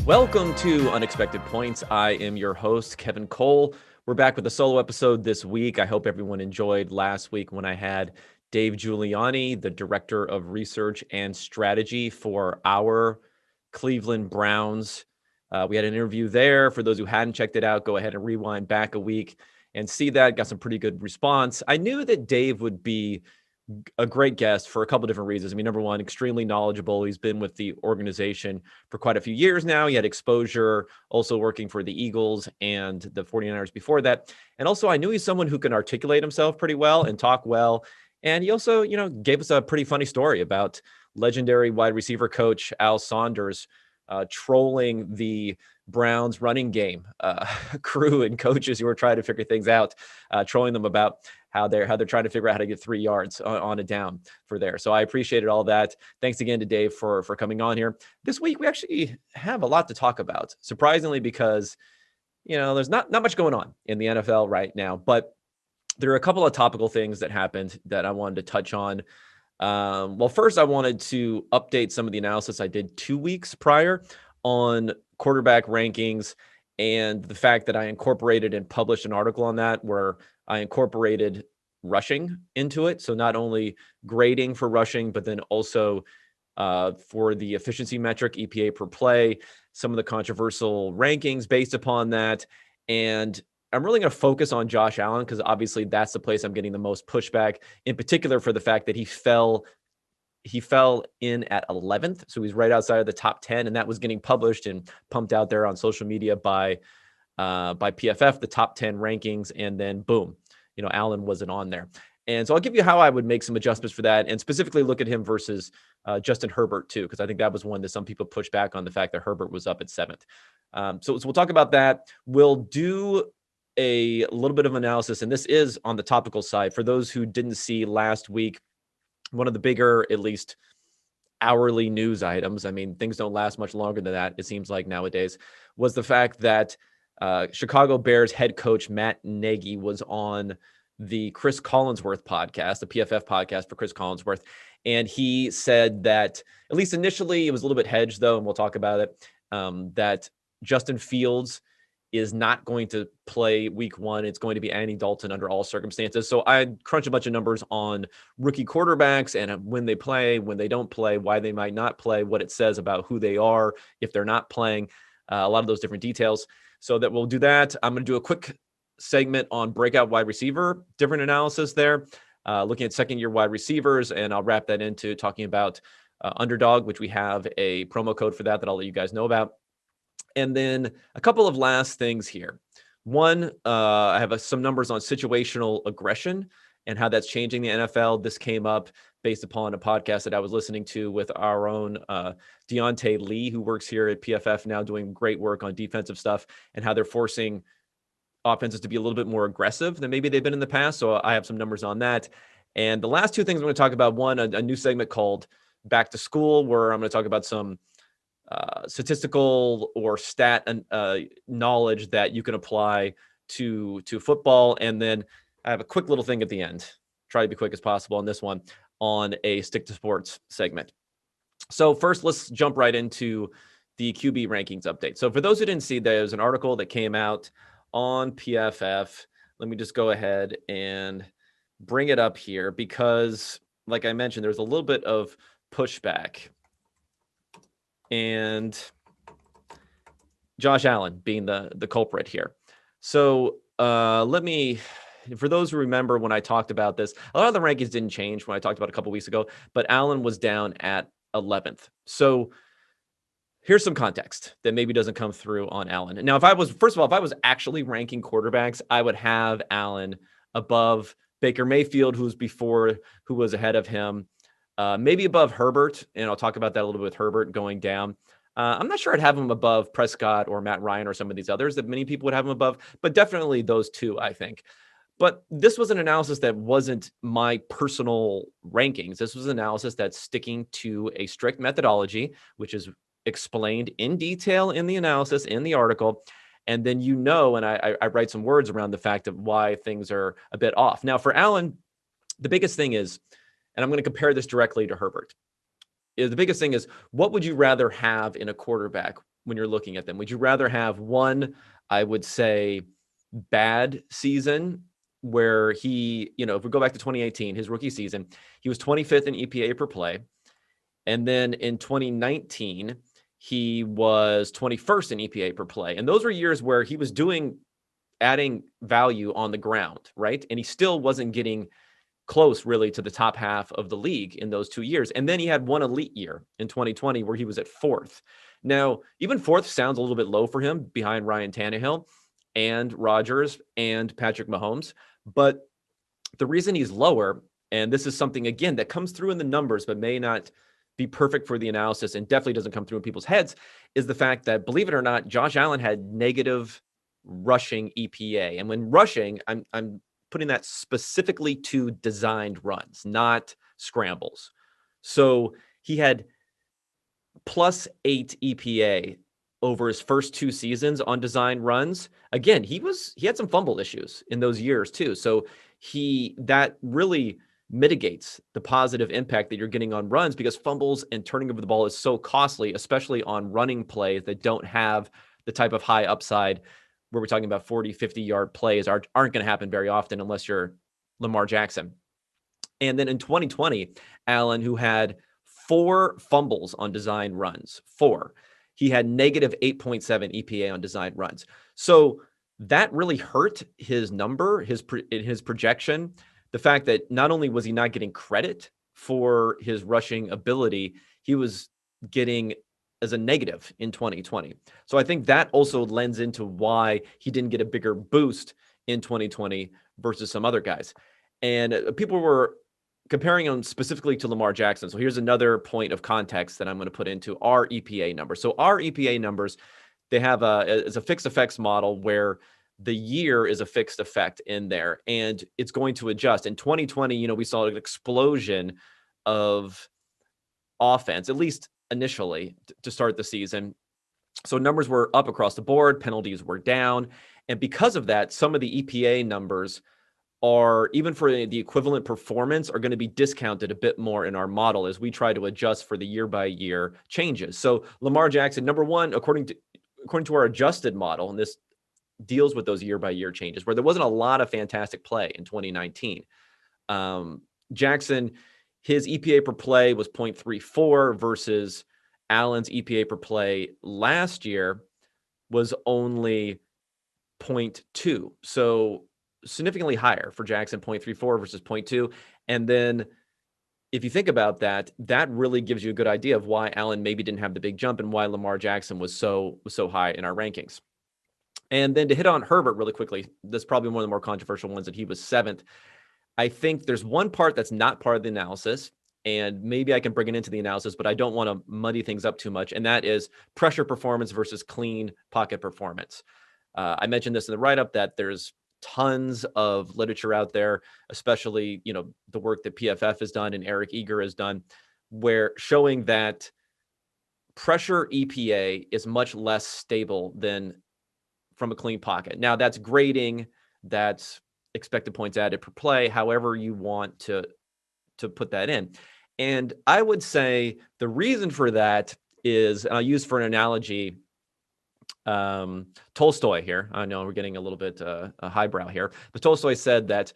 Welcome to Unexpected Points. I am your host, Kevin Cole. We're back with a solo episode this week. I hope everyone enjoyed last week when I had Dave Giuliani, the Director of Research and Strategy for our Cleveland Browns. We had an interview there. For those who hadn't checked it out, go ahead and rewind back a week and see that. Got some pretty good response. I knew that Dave would be a great guest for a couple of different reasons. I mean, number one, extremely knowledgeable. He's been with the organization for quite a few years now. He had exposure also working for the Eagles and the 49ers before that. And also I knew he's someone who can articulate himself pretty well and talk well. And he also, gave us a pretty funny story about legendary wide receiver coach Al Saunders trolling the Browns running game crew and coaches who were trying to figure things out, trolling them about how they're trying to figure out how to get 3 yards on a down for there. So I appreciated all that. Thanks again to Dave for coming on here. This week, we actually have a lot to talk about, surprisingly, because, there's not much going on in the NFL right now, but there are a couple of topical things that happened that I wanted to touch on. Well, first, I wanted to update some of the analysis I did 2 weeks prior on quarterback rankings and the fact that I incorporated and published an article on that where I incorporated rushing into it. So not only grading for rushing, but then also for the efficiency metric, EPA per play, some of the controversial rankings based upon that. And I'm really going to focus on Josh Allen because obviously that's the place I'm getting the most pushback, in particular for the fact that he fell in at 11th. So he's right outside of the top 10, and that was getting published and pumped out there on social media by PFF, the top 10 rankings. And then boom, Allen wasn't on there. And so I'll give you how I would make some adjustments for that, and specifically look at him versus Justin Herbert too, because I think that was one that some people pushed back on, the fact that Herbert was up at 7th. So we'll talk about that. We'll do a little bit of analysis, and this is on the topical side. For those who didn't see last week, one of the bigger, at least hourly news items, I mean, things don't last much longer than that, it seems like nowadays, was the fact that Chicago Bears head coach Matt Nagy was on the Chris Collinsworth podcast, the PFF podcast for Chris Collinsworth. And he said that, at least initially, it was a little bit hedged though, and we'll talk about it, that Justin Fields is not going to play week 1. It's going to be Andy Dalton under all circumstances. So I crunched a bunch of numbers on rookie quarterbacks and when they play, when they don't play, why they might not play, what it says about who they are if they're not playing, a lot of those different details. So that we'll do that. I'm going to do a quick segment on breakout wide receiver, different analysis there, looking at second-year wide receivers, and I'll wrap that into talking about Underdog, which we have a promo code for that I'll let you guys know about. And then a couple of last things here. One, I have some numbers on situational aggression and how that's changing the NFL. This came up based upon a podcast that I was listening to with our own Deontay Lee, who works here at PFF now, doing great work on defensive stuff, and how they're forcing offenses to be a little bit more aggressive than maybe they've been in the past. So I have some numbers on that. And the last two things I'm going to talk about, one, a new segment called Back to School, where I'm going to talk about some statistical or stat knowledge that you can apply to football. And then I have a quick little thing at the end, try to be quick as possible on this one, on a stick to sports segment. So first, let's jump right into the QB rankings update. So for those who didn't see, there's an article that came out on PFF. Let me just go ahead and bring it up here because, like I mentioned, there's a little bit of pushback. And Josh Allen being the culprit here. So for those who remember when I talked about this, a lot of the rankings didn't change when I talked about it a couple weeks ago, but Allen was down at 11th. So here's some context that maybe doesn't come through on Allen. Now, if I was actually ranking quarterbacks, I would have Allen above Baker Mayfield, who was ahead of him. Maybe above Herbert, and I'll talk about that a little bit with Herbert going down. I'm not sure I'd have him above Prescott or Matt Ryan or some of these others that many people would have him above, but definitely those two, I think. But this was an analysis that wasn't my personal rankings. This was an analysis that's sticking to a strict methodology, which is explained in detail in the analysis, in the article. And then and I write some words around the fact of why things are a bit off. Now, for Allen, the biggest thing is, and I'm going to compare this directly to Herbert. The biggest thing is, what would you rather have in a quarterback? when you're looking at them? Would you rather have one, I would say, bad season where he, if we go back to 2018, his rookie season, he was 25th in EPA per play. And then in 2019, he was 21st in EPA per play. And those were years where he was adding value on the ground, right? And he still wasn't getting close really to the top half of the league in those 2 years. And then he had one elite year in 2020 where he was at 4th. Now, even 4th sounds a little bit low for him behind Ryan Tannehill and Rodgers and Patrick Mahomes. But the reason he's lower, and this is something, again, that comes through in the numbers, but may not be perfect for the analysis and definitely doesn't come through in people's heads, is the fact that, believe it or not, Josh Allen had negative rushing EPA. And when rushing, I'm putting that specifically to designed runs, not scrambles. So he had +8 EPA over his first 2 seasons on design runs. Again, he had some fumble issues in those years too. So that really mitigates the positive impact that you're getting on runs, because fumbles and turning over the ball is so costly, especially on running plays that don't have the type of high upside where we're talking about 40, 50-yard plays aren't going to happen very often unless you're Lamar Jackson. And then in 2020, Allen, who had 4 fumbles on design runs, 4, he had negative 8.7 EPA on design runs. So that really hurt his number, his projection. The fact that not only was he not getting credit for his rushing ability, he was getting as a negative in 2020. So I think that also lends into why he didn't get a bigger boost in 2020 versus some other guys. And people were comparing him specifically to Lamar Jackson. So here's another point of context that I'm going to put into our EPA numbers. So our EPA numbers, they have a fixed effects model where the year is a fixed effect in there, and it's going to adjust. In 2020, we saw an explosion of offense, at least initially, to start the season. So numbers were up across the board, penalties were down. And because of that, some of the EPA numbers are, even for the equivalent performance, are going to be discounted a bit more in our model as we try to adjust for the year-by-year changes. So Lamar Jackson, number one, according to our adjusted model, and this deals with those year-by-year changes, where there wasn't a lot of fantastic play in 2019. Jackson, his EPA per play was 0.34 versus Allen's EPA per play last year was only 0.2. So significantly higher for Jackson, 0.34 versus 0.2. And then if you think about that, that really gives you a good idea of why Allen maybe didn't have the big jump and why Lamar Jackson was so high in our rankings. And then to hit on Herbert really quickly, that's probably one of the more controversial ones, that he was 7th. I think there's one part that's not part of the analysis, and maybe I can bring it into the analysis, but I don't want to muddy things up too much, and that is pressure performance versus clean pocket performance. I mentioned this in the write-up that there's tons of literature out there, especially, the work that PFF has done and Eric Eager has done, where showing that pressure EPA is much less stable than from a clean pocket. Now, that's grading, that's expected points added per play, however you want to put that in. And I would say the reason for that is, and I'll use for an analogy, Tolstoy here. I know we're getting a little bit highbrow here, but Tolstoy said that,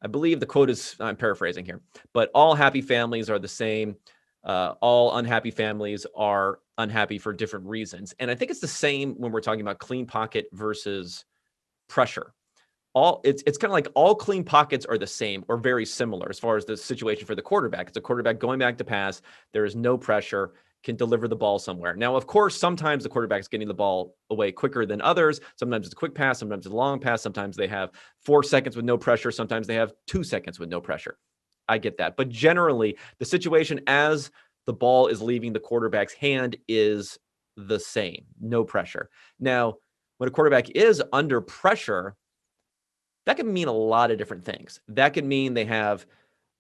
I believe the quote is, I'm paraphrasing here, but all happy families are the same. All unhappy families are unhappy for different reasons. And I think it's the same when we're talking about clean pocket versus pressure. It's kind of like all clean pockets are the same or very similar as far as the situation for the quarterback. It's a quarterback going back to pass. There is no pressure, can deliver the ball somewhere. Now, of course, sometimes the quarterback is getting the ball away quicker than others. Sometimes it's a quick pass. Sometimes it's a long pass. Sometimes they have 4 seconds with no pressure. Sometimes they have 2 seconds with no pressure. I get that. But generally, the situation as the ball is leaving the quarterback's hand is the same. No pressure. Now, when a quarterback is under pressure, that can mean a lot of different things. That could mean they have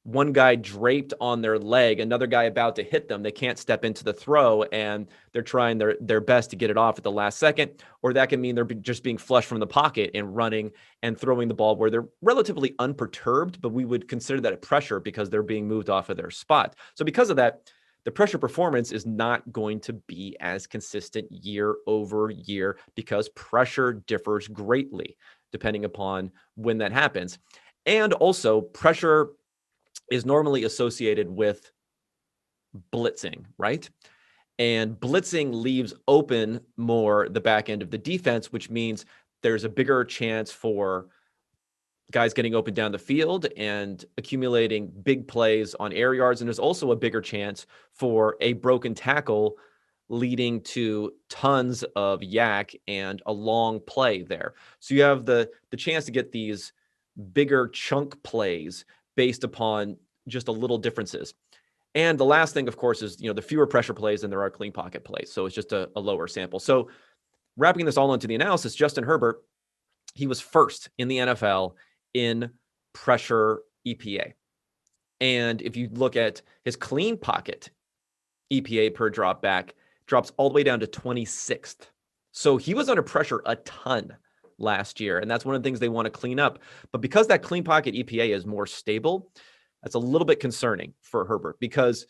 one guy draped on their leg, another guy about to hit them. They can't step into the throw, and they're trying their best to get it off at the last second. Or that can mean they're just being flushed from the pocket and running and throwing the ball where they're relatively unperturbed, but we would consider that a pressure because they're being moved off of their spot. So because of that, the pressure performance is not going to be as consistent year over year because pressure differs greatly depending upon when that happens. And also, pressure is normally associated with blitzing, right? And blitzing leaves open more the back end of the defense, which means there's a bigger chance for guys getting open down the field and accumulating big plays on air yards. And there's also a bigger chance for a broken tackle leading to tons of yak and a long play there. So you have the chance to get these bigger chunk plays based upon just a little differences. And the last thing, of course, is, the fewer pressure plays than there are clean pocket plays. So it's just a lower sample. So wrapping this all into the analysis, Justin Herbert, he was first in the NFL in pressure EPA. And if you look at his clean pocket EPA per drop back, drops all the way down to 26th. So he was under pressure a ton last year. And that's one of the things they want to clean up. But because that clean pocket EPA is more stable, that's a little bit concerning for Herbert, because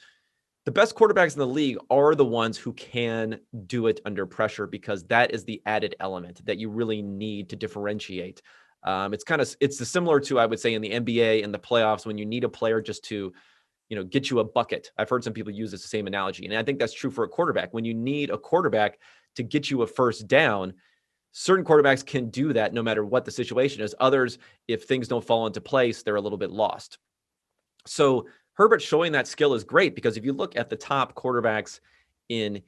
the best quarterbacks in the league are the ones who can do it under pressure, because that is the added element that you really need to differentiate. It's similar to, I would say, in the NBA and the playoffs, when you need a player just to, get you a bucket. I've heard some people use this same analogy, and I think that's true for a quarterback. When you need a quarterback to get you a first down, certain quarterbacks can do that no matter what the situation is. Others, if things don't fall into place, they're a little bit lost. So Herbert showing that skill is great, because if you look at the top quarterbacks in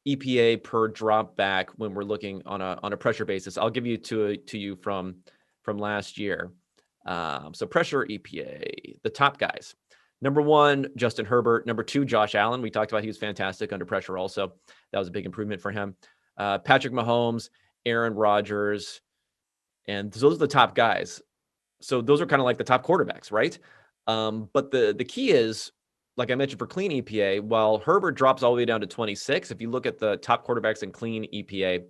EPA per drop back, when we're looking on a pressure basis, I'll give you to you from last year. So pressure EPA, the top guys. Number 1, Justin Herbert. Number 2, Josh Allen. We talked about he was fantastic under pressure also. That was a big improvement for him. Patrick Mahomes, Aaron Rodgers, and those are the top guys. So those are kind of like the top quarterbacks, right? But the key is, like I mentioned, for clean EPA, while Herbert drops all the way down to 26, if you look at the top quarterbacks in clean EPA,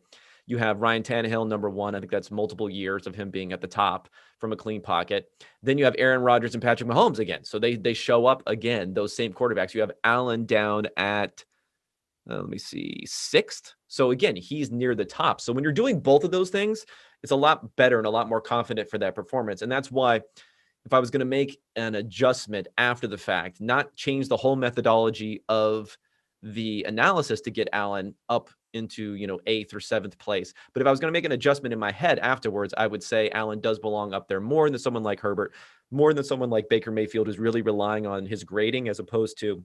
you have Ryan Tannehill, number 1. I think that's multiple years of him being at the top from a clean pocket. Then you have Aaron Rodgers and Patrick Mahomes again. So they show up again, those same quarterbacks. You have Allen down at, 6th. So again, he's near the top. So when you're doing both of those things, it's a lot better and a lot more confident for that performance. And that's why, if I was going to make an adjustment after the fact, not change the whole methodology of the analysis to get Allen up into, 8th or 7th place. But if I was going to make an adjustment in my head afterwards, I would say Allen does belong up there more than someone like Herbert, more than someone like Baker Mayfield, who's really relying on his grading as opposed to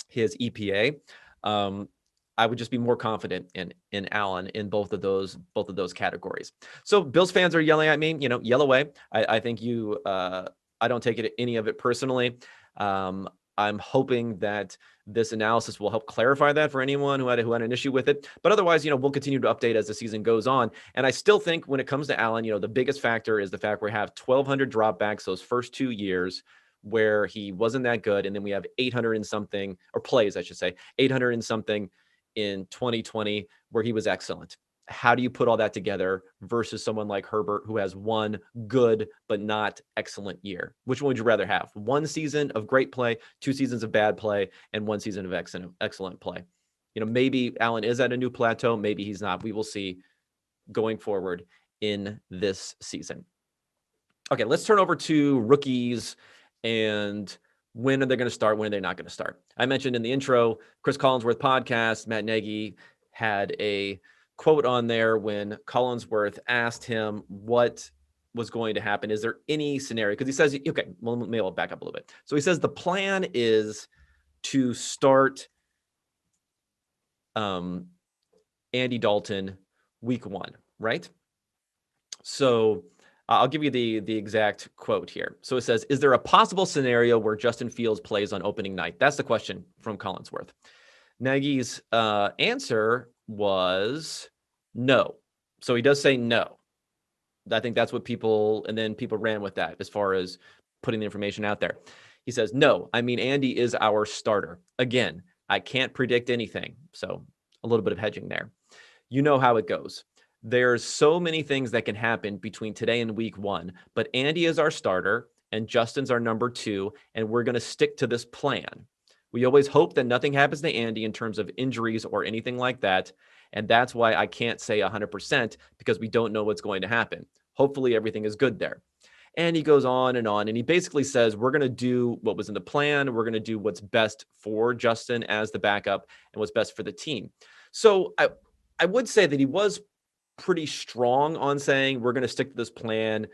his EPA. I would just be more confident in Allen in both of those categories. So Bills fans are yelling at me, yell away. I think I don't take any of it personally. I'm hoping that this analysis will help clarify that for anyone who had an issue with it. But otherwise, we'll continue to update as the season goes on. And I still think when it comes to Allen, the biggest factor is the fact we have 1,200 dropbacks those first 2 years where he wasn't that good. And then we have 800 and something, or plays, I should say, 800 and something in 2020 where he was excellent. How do you put all that together versus someone like Herbert, who has one good but not excellent year? Which one would you rather have? 1 season of great play, 2 seasons of bad play, and 1 season of excellent play? Maybe Allen is at a new plateau. Maybe he's not. We will see going forward in this season. Okay, let's turn over to rookies and when are they going to start? When are they not going to start? I mentioned in the intro, Chris Collinsworth podcast, Matt Nagy had a quote on there when Collinsworth asked him what was going to happen. Is there any scenario? Because he says, okay, well, maybe I'll back up a little bit. So he says the plan is to start Andy Dalton week 1, right? So I'll give you the exact quote here. So it says, is there a possible scenario where Justin Fields plays on opening night? That's the question from Collinsworth. Nagy's answer was no. So he does say no. I think that's what people ran with that as far as putting the information out there. He says, no, Andy is our starter. Again, I can't predict anything. So a little bit of hedging there. You know how it goes. There's so many things that can happen between today and week 1, but Andy is our starter and Justin's our number 2, and we're going to stick to this plan. We always hope that nothing happens to Andy in terms of injuries or anything like that. And that's why I can't say 100% because we don't know what's going to happen. Hopefully everything is good there. And he goes on, and he basically says, we're going to do what was in the plan. We're going to do what's best for Justin as the backup and what's best for the team. So I would say that he was pretty strong on saying we're going to stick to this plan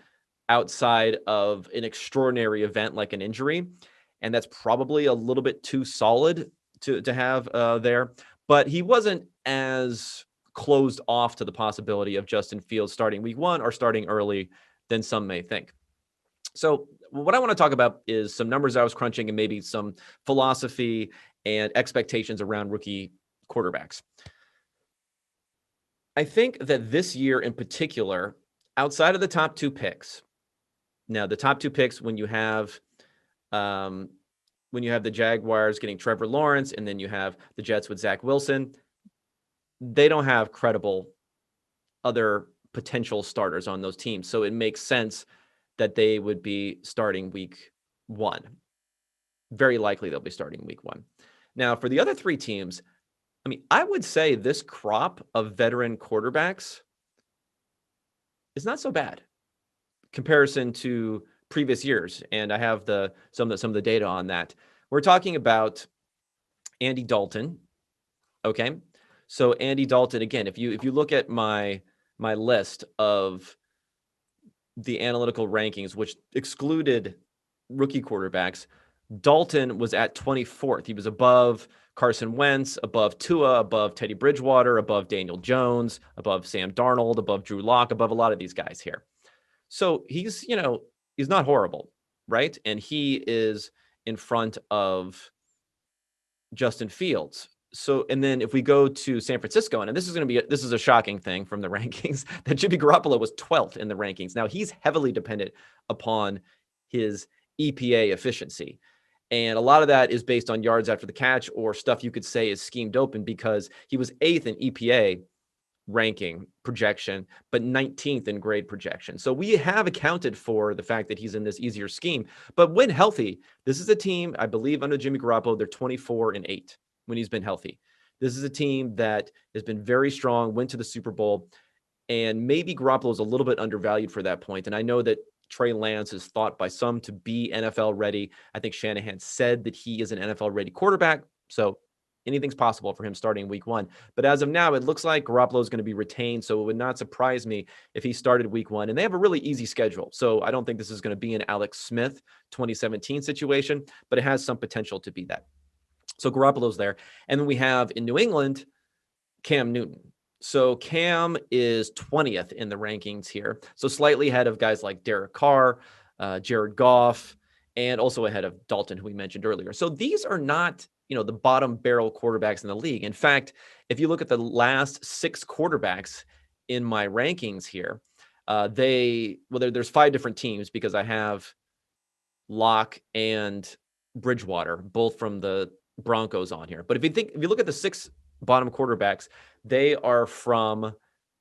outside of an extraordinary event like an injury. And that's probably a little bit too solid to have there. But he wasn't as closed off to the possibility of Justin Fields starting week 1 or starting early than some may think. So what I want to talk about is some numbers I was crunching and maybe some philosophy and expectations around rookie quarterbacks. I think that this year in particular, outside of the top 2 picks, now the top 2 picks when you have the Jaguars getting Trevor Lawrence and then you have the Jets with Zach Wilson, they don't have credible other potential starters on those teams. So it makes sense that they would be starting week 1. Very likely they'll be starting week 1. Now, for the other 3 teams, I mean, I would say this crop of veteran quarterbacks is not so bad comparison to previous years. And I have some of the data on that. We're talking about Andy Dalton. Okay. So Andy Dalton, again, if you look at my list of the analytical rankings, which excluded rookie quarterbacks, Dalton was at 24th. He was above Carson Wentz, above Tua, above Teddy Bridgewater, above Daniel Jones, above Sam Darnold, above Drew Lock, above a lot of these guys here. So he's not horrible, right? And he is in front of Justin Fields. So, and then if we go to San Francisco, and this is a shocking thing from the rankings, that Jimmy Garoppolo was 12th in the rankings. Now he's heavily dependent upon his EPA efficiency. And a lot of that is based on yards after the catch or stuff you could say is schemed open because he was 8th in EPA ranking projection, but 19th in grade projection. So we have accounted for the fact that he's in this easier scheme. But when healthy, this is a team, I believe under Jimmy Garoppolo, they're 24-8 when he's been healthy. This is a team that has been very strong, went to the Super Bowl, and maybe Garoppolo is a little bit undervalued for that point. And I know that Trey Lance is thought by some to be NFL ready. I think Shanahan said that he is an NFL ready quarterback. So anything's possible for him starting week 1. But as of now, it looks like Garoppolo is going to be retained. So it would not surprise me if he started week 1. And they have a really easy schedule. So I don't think this is going to be an Alex Smith 2017 situation, but it has some potential to be that. So Garoppolo's there. And then we have in New England, Cam Newton. So Cam is 20th in the rankings here. So slightly ahead of guys like Derek Carr, Jared Goff, and also ahead of Dalton, who we mentioned earlier. So these are not, the bottom barrel quarterbacks in the league. In fact, if you look at the last 6 quarterbacks in my rankings here, there's 5 different teams because I have Locke and Bridgewater, both from the Broncos on here. But if you look at the 6 bottom quarterbacks, they are from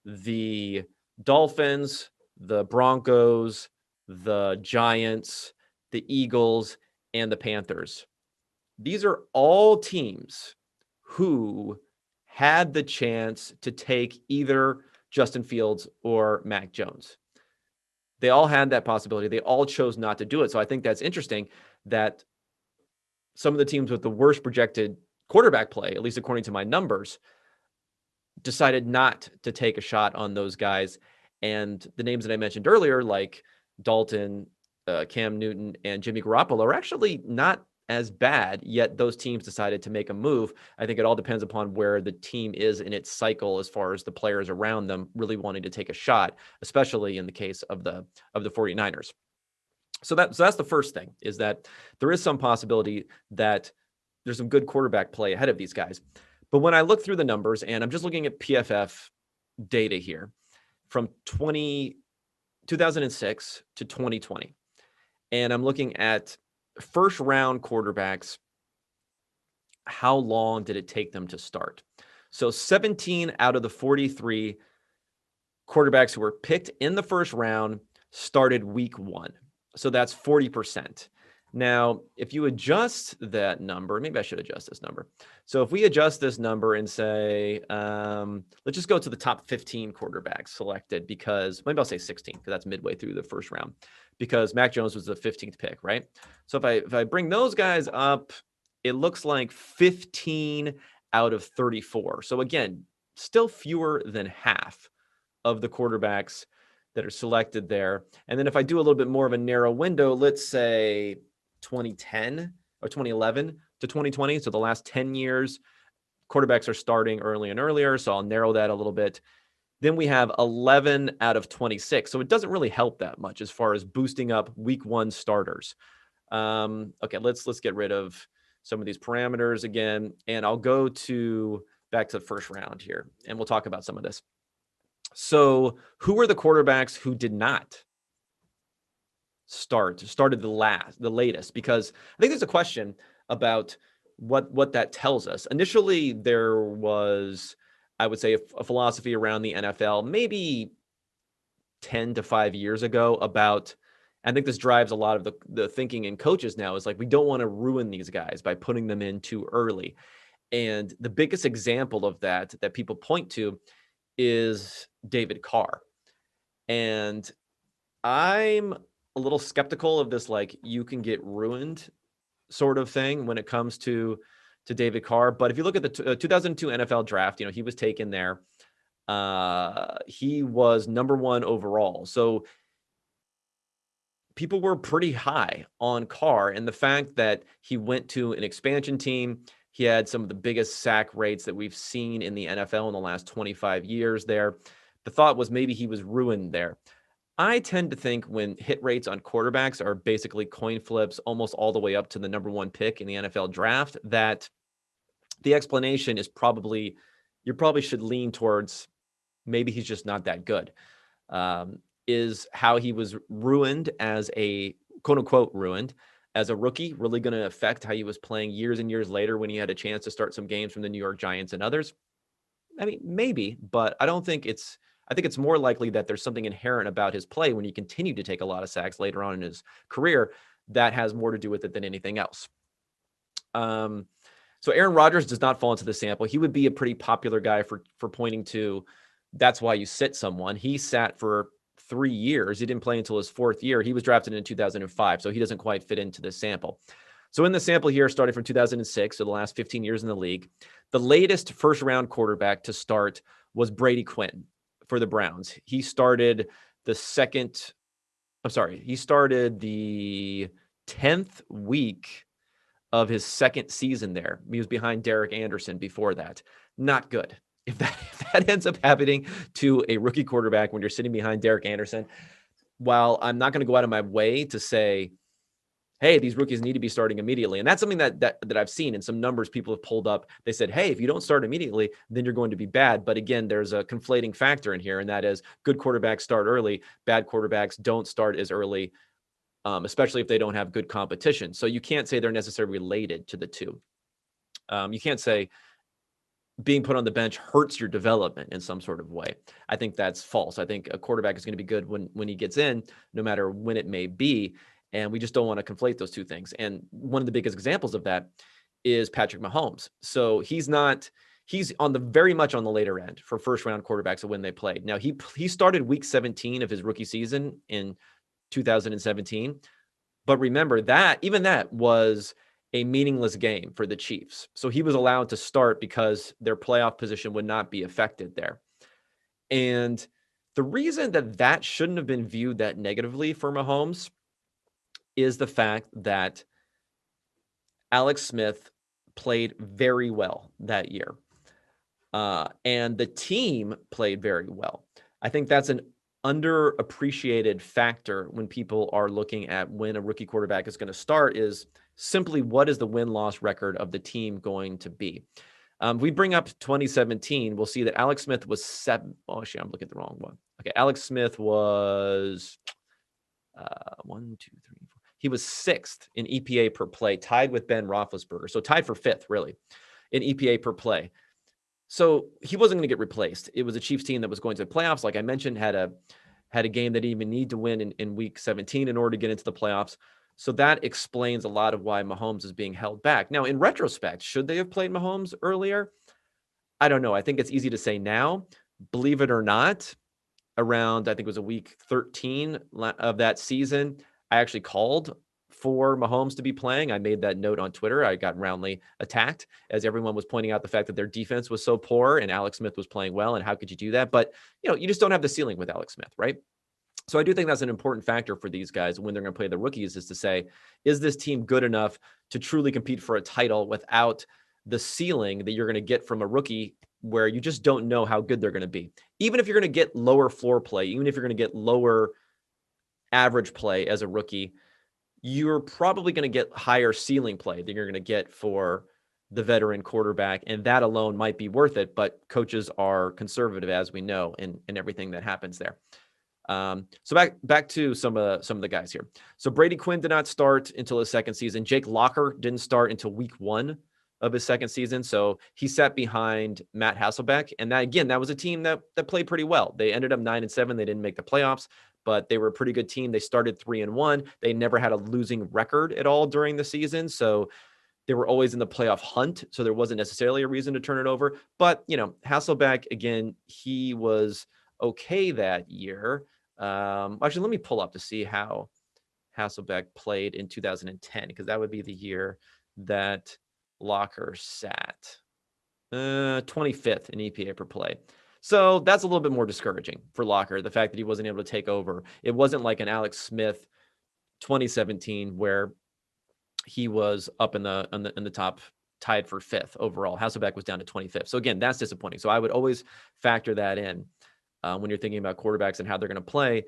the Dolphins, the Broncos, the Giants, the Eagles, and the Panthers. These are all teams who had the chance to take either Justin Fields or Mac Jones. They all had that possibility. They all chose not to do it. So I think that's interesting that some of the teams with the worst projected quarterback play, at least according to my numbers, decided not to take a shot on those guys. And the names that I mentioned earlier, like Dalton, Cam Newton, and Jimmy Garoppolo, are actually not as bad, yet those teams decided to make a move. I think it all depends upon where the team is in its cycle as far as the players around them really wanting to take a shot, especially in the case of the 49ers. So that's the first thing, is that there is some possibility that there's some good quarterback play ahead of these guys. But when I look through the numbers, and I'm just looking at PFF data here from 2006 to 2020, and I'm looking at first round quarterbacks, how long did it take them to start? So 17 out of the 43 quarterbacks who were picked in the first round started week 1. So that's 40%. Now, if you adjust that number, maybe I should adjust this number. So if we adjust this number and say, let's just go to the top 15 quarterbacks selected, because maybe I'll say 16 because that's midway through the first round, because Mac Jones was the 15th pick, right? So if I bring those guys up, it looks like 15 out of 34. So again, still fewer than half of the quarterbacks that are selected there. And then if I do a little bit more of a narrow window, let's say 2010 or 2011 to 2020. So the last 10 years, quarterbacks are starting early and earlier. So I'll narrow that a little bit. Then we have 11 out of 26. So it doesn't really help that much as far as boosting up week one starters. Okay, let's get rid of some of these parameters again. And I'll go back to the first round here, and we'll talk about some of this. So who were the quarterbacks who did not started the latest? Because I think there's a question about what that tells us. Initially, there was, I would say, a philosophy around the NFL, maybe 10 to 5 years ago about, I think this drives a lot of the thinking in coaches now, is like, we don't want to ruin these guys by putting them in too early. And the biggest example of that people point to is David Carr. And I'm a little skeptical of this, like, you can get ruined sort of thing when it comes to David Carr. But if you look at the 2002 NFL draft, he was taken there. He was number 1 overall. So people were pretty high on Carr, and the fact that he went to an expansion team, he had some of the biggest sack rates that we've seen in the NFL in the last 25 years there. The thought was maybe he was ruined there. I tend to think when hit rates on quarterbacks are basically coin flips almost all the way up to the number 1 pick in the NFL draft, that the explanation is probably, you probably should lean towards maybe he's just not that good. Is how he was ruined as a quote unquote ruined as a rookie really going to affect how he was playing years and years later when he had a chance to start some games from the New York Giants and others? I mean, maybe, but I don't think I think it's more likely that there's something inherent about his play when he continued to take a lot of sacks later on in his career that has more to do with it than anything else. So Aaron Rodgers does not fall into the sample. He would be a pretty popular guy for pointing to, that's why you sit someone. He sat for 3 years. He didn't play until his 4th year. He was drafted in 2005, so he doesn't quite fit into this sample. So in the sample here, starting from 2006, so the last 15 years in the league, the latest first-round quarterback to start was Brady Quinn for the Browns. He started the 10th week of his 2nd season there. He was behind Derek Anderson before that. Not good. If that ends up happening to a rookie quarterback when you're sitting behind Derek Anderson, while I'm not going to go out of my way to say, hey, these rookies need to be starting immediately. And that's something that I've seen in some numbers people have pulled up. They said, hey, if you don't start immediately, then you're going to be bad. But again, there's a conflating factor in here, and that is good quarterbacks start early. Bad quarterbacks don't start as early, especially if they don't have good competition. So you can't say they're necessarily related to the two. You can't say being put on the bench hurts your development in some sort of way. I think that's false. I think a quarterback is going to be good when he gets in, no matter when it may be. And we just don't want to conflate those two things. And one of the biggest examples of that is Patrick Mahomes. So he's on the very much on the later end for first round quarterbacks of when they played. Now he started week 17 of his rookie season in 2017. But remember that even that was a meaningless game for the Chiefs. So he was allowed to start because their playoff position would not be affected there. And the reason that shouldn't have been viewed that negatively for Mahomes is the fact that Alex Smith played very well that year. And the team played very well. I think that's an underappreciated factor when people are looking at when a rookie quarterback is going to start, is simply what is the win-loss record of the team going to be. We bring up 2017, we'll see that Alex Smith was 7. Oh, actually, I'm looking at the wrong one. Okay, Alex Smith was 1, 2, 3, 4. He was 6th in EPA per play, tied with Ben Roethlisberger. So tied for 5th, really, in EPA per play. So he wasn't going to get replaced. It was a Chiefs team that was going to the playoffs. Like I mentioned, had a game that didn't even need to win in week 17 in order to get into the playoffs. So that explains a lot of why Mahomes is being held back. Now, in retrospect, should they have played Mahomes earlier? I don't know. I think it's easy to say now. Believe it or not, around, I think it was a week 13 of that season, I actually called for Mahomes to be playing. I made that note on Twitter. I got roundly attacked as everyone was pointing out the fact that their defense was so poor and Alex Smith was playing well. And how could you do that? But, you just don't have the ceiling with Alex Smith, right? So I do think that's an important factor for these guys when they're going to play the rookies, is to say, is this team good enough to truly compete for a title without the ceiling that you're going to get from a rookie, where you just don't know how good they're going to be. Even if you're going to get lower floor play, even if you're going to get lower average play as a rookie, you're probably going to get higher ceiling play than you're going to get for the veteran quarterback. And that alone might be worth it, but coaches are conservative, as we know, in everything that happens there. So back to some of the guys here. So Brady Quinn did not start until his second season. Jake Locker didn't start until week 1 of his second season. So he sat behind Matt Hasselbeck. And that was a team that played pretty well. They ended up 9-7. They didn't make the playoffs, but they were a pretty good team. They started 3-1. They never had a losing record at all during the season. So they were always in the playoff hunt. So there wasn't necessarily a reason to turn it over. But, Hasselbeck, again, he was okay that year. Actually, let me pull up to see how Hasselbeck played in 2010, because that would be the year that Locker sat 25th in EPA per play. So that's a little bit more discouraging for Locker, the fact that he wasn't able to take over. It wasn't like an Alex Smith 2017 where he was up in the top, tied for 5th overall. Hasselbeck was down to 25th. So again, that's disappointing. So I would always factor that in when you're thinking about quarterbacks and how they're going to play,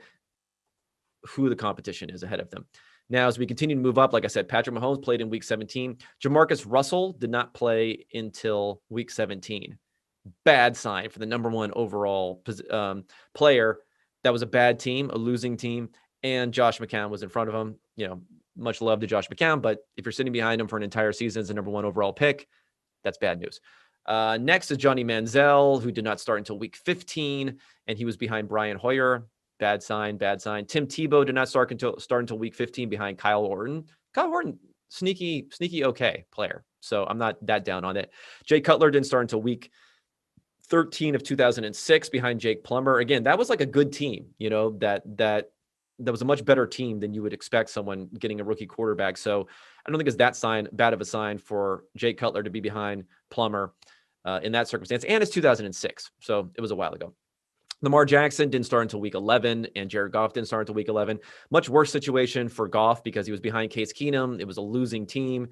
who the competition is ahead of them. Now, as we continue to move up, like I said, Patrick Mahomes played in week 17. Jamarcus Russell did not play until week 17. Bad sign for the number 1 overall player. That was a bad team, a losing team, and Josh McCown was in front of him. Much love to Josh McCown, but if you're sitting behind him for an entire season as the number 1 overall pick, that's bad news. Next is Johnny Manziel, who did not start until week 15, and he was behind Brian Hoyer. Bad sign. Tim Tebow did not start until week 15 behind Kyle Orton. Kyle Orton, sneaky okay player. So I'm not that down on it. Jay Cutler didn't start until week 13 of 2006 behind Jake Plummer. Again, that was like a good team, that was a much better team than you would expect someone getting a rookie quarterback. So I don't think it's that bad of a sign for Jake Cutler to be behind Plummer in that circumstance. And it's 2006. So it was a while ago. Lamar Jackson didn't start until week 11, and Jared Goff didn't start until week 11. Much worse situation for Goff because he was behind Case Keenum. It was a losing team,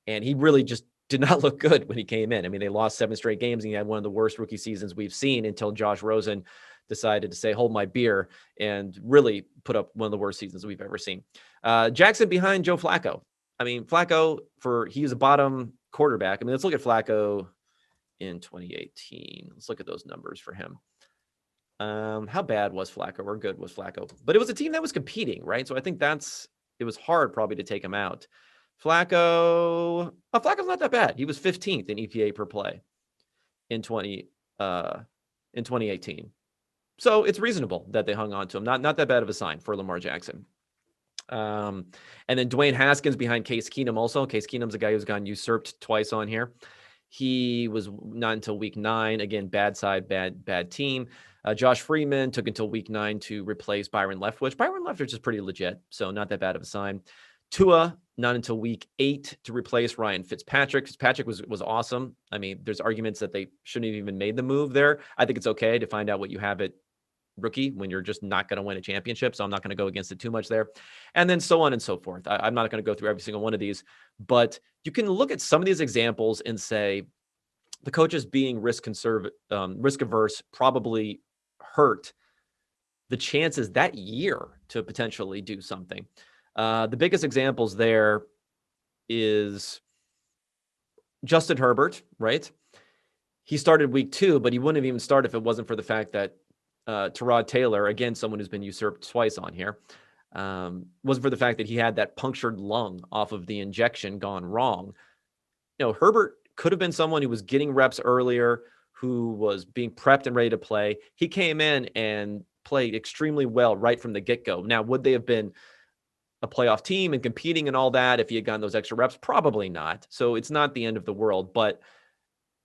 and he really just did not look good when he came in. I mean, they lost 7 straight games, and he had one of the worst rookie seasons we've seen until Josh Rosen decided to say, hold my beer, and really put up one of the worst seasons we've ever seen. Jackson behind Joe Flacco. I mean, Flacco, he's a bottom quarterback. I mean, let's look at Flacco in 2018. Let's look at those numbers for him. How bad was Flacco or good was Flacco? But it was a team that was competing, right? So I think it was hard probably to take him out. Flacco's not that bad. He was 15th in EPA per play in 2018. So it's reasonable that they hung on to him. Not that bad of a sign for Lamar Jackson. And then Dwayne Haskins behind Case Keenum also. Case Keenum's a guy who's gotten usurped twice on here. He was not until week 9. Again, bad side, bad team. Josh Freeman took until week 9 to replace Byron Leftwich. Byron Leftwich is pretty legit, so not that bad of a sign. Tua, not until week 8 to replace Ryan Fitzpatrick. Fitzpatrick was awesome. I mean, there's arguments that they shouldn't have even made the move there. I think it's okay to find out what you have at rookie when you're just not going to win a championship, so I'm not going to go against it too much there. And then so on and so forth. I'm not going to go through every single one of these, but you can look at some of these examples and say the coaches being risk averse probably hurt the chances that year to potentially do something. The biggest examples there is Justin Herbert, right? He started week 2, but he wouldn't have even started if it wasn't for the fact that Tyrod Taylor, again, someone who's been usurped twice on here, wasn't for the fact that he had that punctured lung off of the injection gone wrong. Herbert could have been someone who was getting reps earlier, who was being prepped and ready to play. He came in and played extremely well right from the get-go. Now, would they have been a playoff team and competing and all that if he had gotten those extra reps? Probably not. So it's not the end of the world, but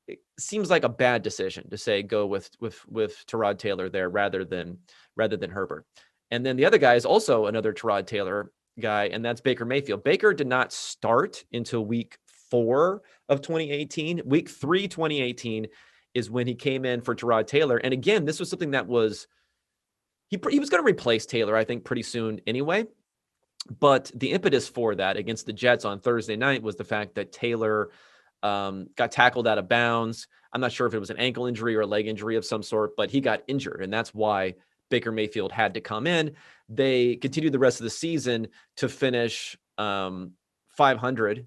it seems like a bad decision to say go with Tyrod Taylor there rather than Herbert. And then the other guy is also another Tyrod Taylor guy, and that's Baker Mayfield. Baker did not start until week 4 of 2018. Week 3, 2018 is when he came in for Tyrod Taylor. And again, this was something that was he was going to replace Taylor, I think, pretty soon anyway. But the impetus for that against the Jets on Thursday night was the fact that Taylor got tackled out of bounds. I'm not sure if it was an ankle injury or a leg injury of some sort, but he got injured, and that's why Baker Mayfield had to come in. They continued the rest of the season to finish 500.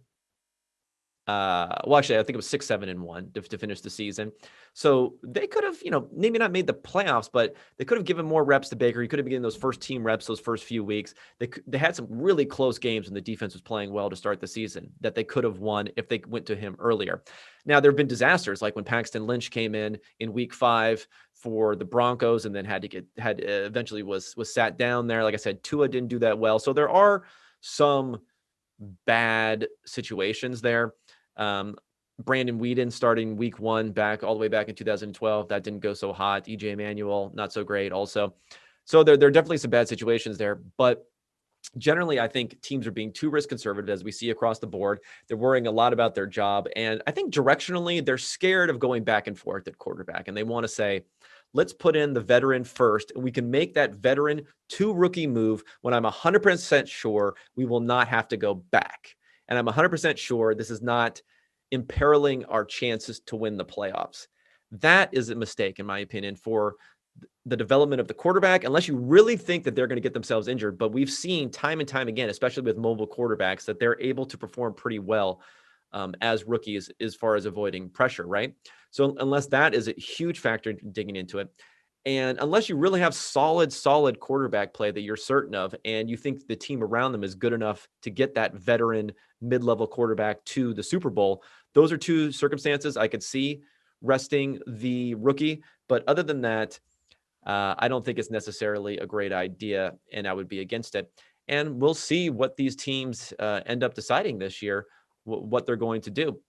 Well, actually, I think it was 6-7-1 to finish the season. So they could have, maybe not made the playoffs, but they could have given more reps to Baker. He could have been getting those first team reps those first few weeks. They had some really close games when the defense was playing well to start the season that they could have won if they went to him earlier. Now, there have been disasters like when Paxton Lynch came in week 5 for the Broncos and then eventually was sat down there. Like I said, Tua didn't do that well. So there are some bad situations there. Brandon Weeden starting week 1 all the way back in 2012. That didn't go so hot. EJ Manuel, not so great also. So there are definitely some bad situations there. But generally, I think teams are being too risk conservative, as we see across the board. They're worrying a lot about their job. And I think directionally, they're scared of going back and forth at quarterback. And they want to say, let's put in the veteran first, and we can make that veteran to rookie move when I'm 100% sure we will not have to go back. And I'm 100% sure this is not imperiling our chances to win the playoffs. That is a mistake, in my opinion, for the development of the quarterback, unless you really think that they're going to get themselves injured. But we've seen time and time again, especially with mobile quarterbacks, that they're able to perform pretty well as rookies as far as avoiding pressure, right? So unless that is a huge factor digging into it, and unless you really have solid quarterback play that you're certain of, and you think the team around them is good enough to get that veteran mid-level quarterback to the Super Bowl, those are two circumstances I could see resting the rookie. But other than that, I don't think it's necessarily a great idea, and I would be against it. And we'll see what these teams end up deciding this year, what they're going to do.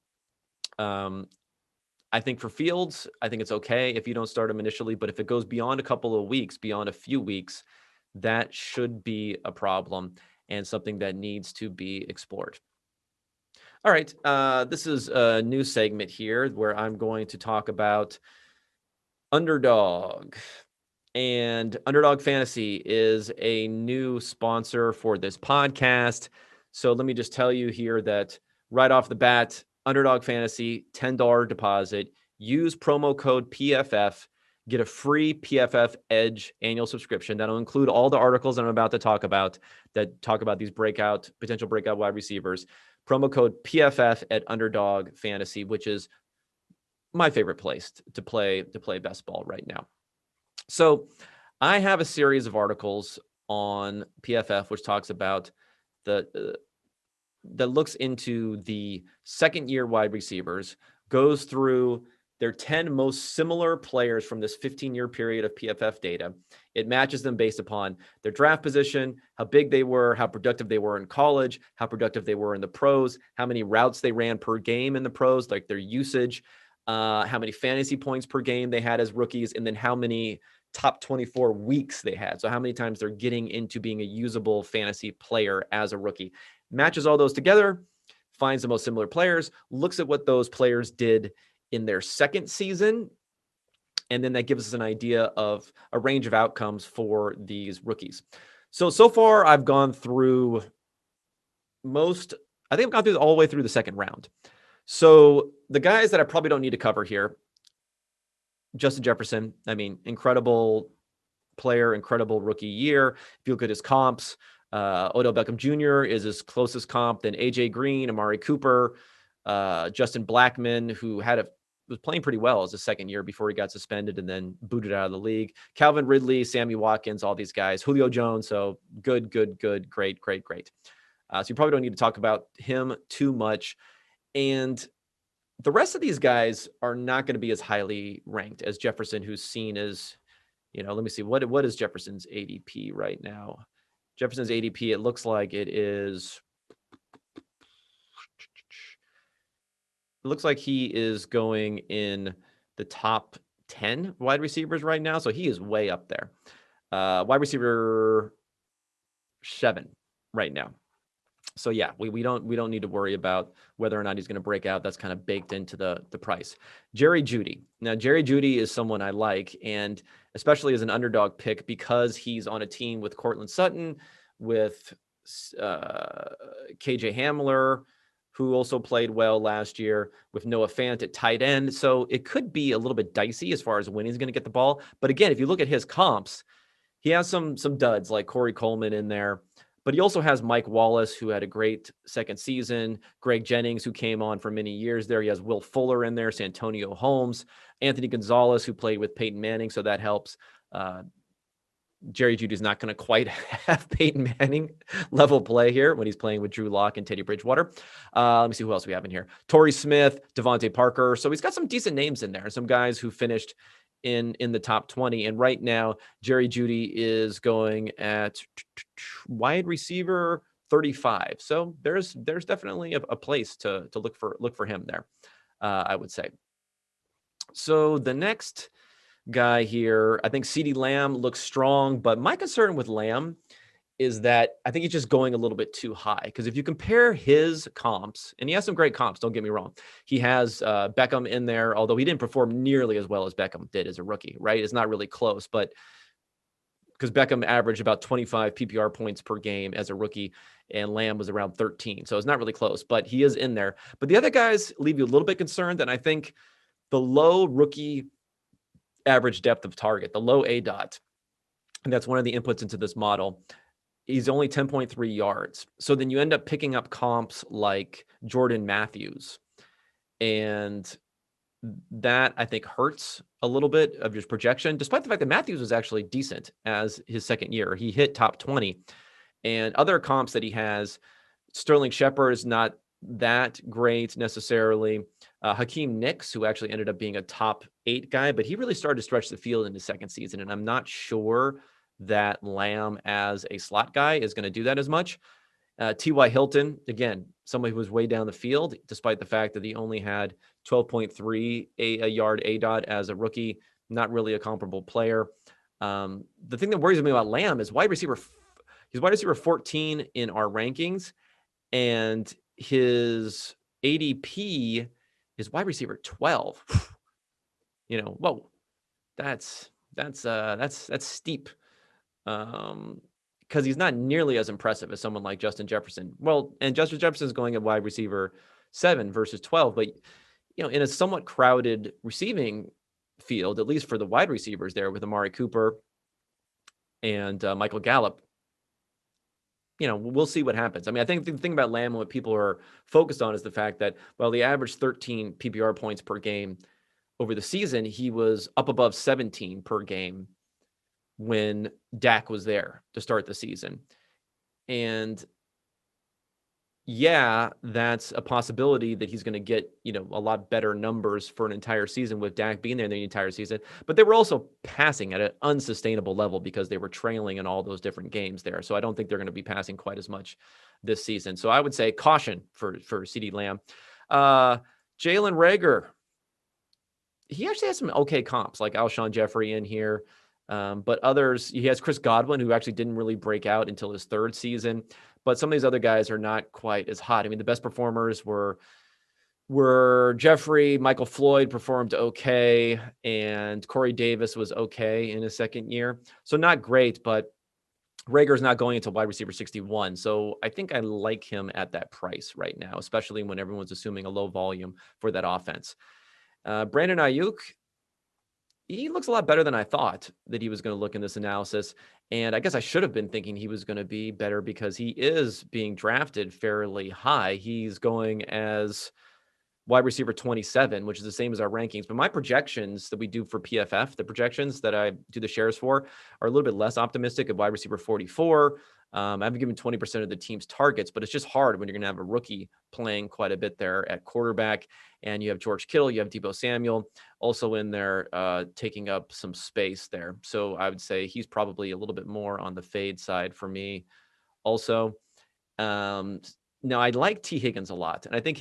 I think for Fields, I think it's okay if you don't start him initially, but if it goes beyond a couple of weeks, beyond a few weeks, that should be a problem and something that needs to be explored. All right, this is a new segment here where I'm going to talk about Underdog. And Underdog Fantasy is a new sponsor for this podcast. So let me just tell you here that right off the bat, Underdog Fantasy, $10 deposit. Use promo code PFF. Get a free PFF Edge annual subscription. That'll include all the articles I'm about to talk about that talk about these potential breakout wide receivers. Promo code PFF at Underdog Fantasy, which is my favorite place to play best ball right now. So I have a series of articles on PFF which talks about that looks into the second-year wide receivers, goes through their 10 most similar players from this 15-year period of PFF data. It matches them based upon their draft position, how big they were, how productive they were in college, how productive they were in the pros, how many routes they ran per game in the pros, like their usage, how many fantasy points per game they had as rookies, and then how many top 24 weeks they had. So how many times they're getting into being a usable fantasy player as a rookie. Matches all those together, finds the most similar players, looks at what those players did in their second season, and then that gives us an idea of a range of outcomes for these rookies. So far, I've gone through all the way through the second round. So the guys that I probably don't need to cover here, Justin Jefferson, incredible player, incredible rookie year. If you look at his comps, Odell Beckham Jr. is his closest comp, then AJ Green, Amari Cooper, Justin Blackmon, who was playing pretty well as a second year before he got suspended and then booted out of the league. Calvin Ridley, Sammy Watkins, all these guys. Julio Jones, so good, great. So you probably don't need to talk about him too much. And the rest of these guys are not going to be as highly ranked as Jefferson, who's seen as, let me see, what is Jefferson's ADP right now? Jefferson's ADP, it looks like it is. It looks like he is going in the top 10 wide receivers right now. So he is way up there. Wide receiver 7 right now. So yeah, we don't need to worry about whether or not he's going to break out. That's kind of baked into the price. Jerry Jeudy. Now, Jerry Jeudy is someone I like, and especially as an underdog pick because he's on a team with Cortland Sutton, with KJ Hamler, who also played well last year, with Noah Fant at tight end. So it could be a little bit dicey as far as when he's going to get the ball. But again, if you look at his comps, he has some duds like Corey Coleman in there. But he also has Mike Wallace, who had a great second season, Greg Jennings, who came on for many years there. He has Will Fuller in there, Santonio Holmes, Anthony Gonzalez, who played with Peyton Manning, so that helps. Jerry Jeudy's not going to quite have Peyton Manning level play here when he's playing with Drew Lock and Teddy Bridgewater. Let me see who else we have in here. Torrey Smith, Devontae Parker. So he's got some decent names in there, some guys who finished in the top 20. And right now, Jerry Jeudy is going at wide receiver 35. So there's definitely a place to look for him there, I would say. So the next guy here, I think CeeDee Lamb looks strong, but my concern with Lamb is that I think he's just going a little bit too high. Because if you compare his comps, and he has some great comps, don't get me wrong. He has Beckham in there, although he didn't perform nearly as well as Beckham did as a rookie, right? It's not really close, but because Beckham averaged about 25 PPR points per game as a rookie, and Lamb was around 13. So it's not really close, but he is in there. But the other guys leave you a little bit concerned, and I think the low rookie average depth of target, the low ADOT, and that's one of the inputs into this model. He's only 10.3 yards. So then you end up picking up comps like Jordan Matthews. And that, I think, hurts a little bit of his projection, despite the fact that Matthews was actually decent as his second year. He hit top 20. And other comps that he has, Sterling Shepard is not that great necessarily. Hakeem Nicks, who actually ended up being a top 8 guy, but he really started to stretch the field in his second season. And I'm not sure that Lamb as a slot guy is going to do that as much. T.Y. Hilton, again, somebody who was way down the field, despite the fact that he only had 12.3 a yard ADOT as a rookie, not really a comparable player. The thing that worries me about Lamb is he's wide receiver 14 in our rankings, and his ADP is wide receiver 12. Whoa, that's steep. Because he's not nearly as impressive as someone like Justin Jefferson. Well, and Justin Jefferson is going at wide receiver 7 versus 12, but in a somewhat crowded receiving field, at least for the wide receivers there with Amari Cooper and Michael Gallup, we'll see what happens. I mean, I think the thing about Lamb and what people are focused on is the fact that while he averaged 13 PPR points per game over the season, he was up above 17 per game when Dak was there to start the season. And yeah, that's a possibility that he's going to get, a lot better numbers for an entire season with Dak being there the entire season. But they were also passing at an unsustainable level because they were trailing in all those different games there. So I don't think they're going to be passing quite as much this season. So I would say caution for CeeDee Lamb. Jalen Reagor, he actually has some okay comps like Alshon Jeffrey in here. But others, he has Chris Godwin, who actually didn't really break out until his third season. But some of these other guys are not quite as hot. I mean, the best performers were Jeffrey. Michael Floyd performed okay, and Corey Davis was okay in his second year. So not great, but Rager's not going into wide receiver 61. So I think I like him at that price right now, especially when everyone's assuming a low volume for that offense. Brandon Ayuk, he looks a lot better than I thought that he was going to look in this analysis. And I guess I should have been thinking he was going to be better because he is being drafted fairly high. He's going as wide receiver 27, which is the same as our rankings. But my projections that we do for PFF, the projections that I do the shares for, are a little bit less optimistic at wide receiver 44. I've given 20% of the team's targets, but it's just hard when you're going to have a rookie playing quite a bit there at quarterback. And you have George Kittle, you have Deebo Samuel also in there taking up some space there. So I would say he's probably a little bit more on the fade side for me. also. Now, I like T. Higgins a lot. And I think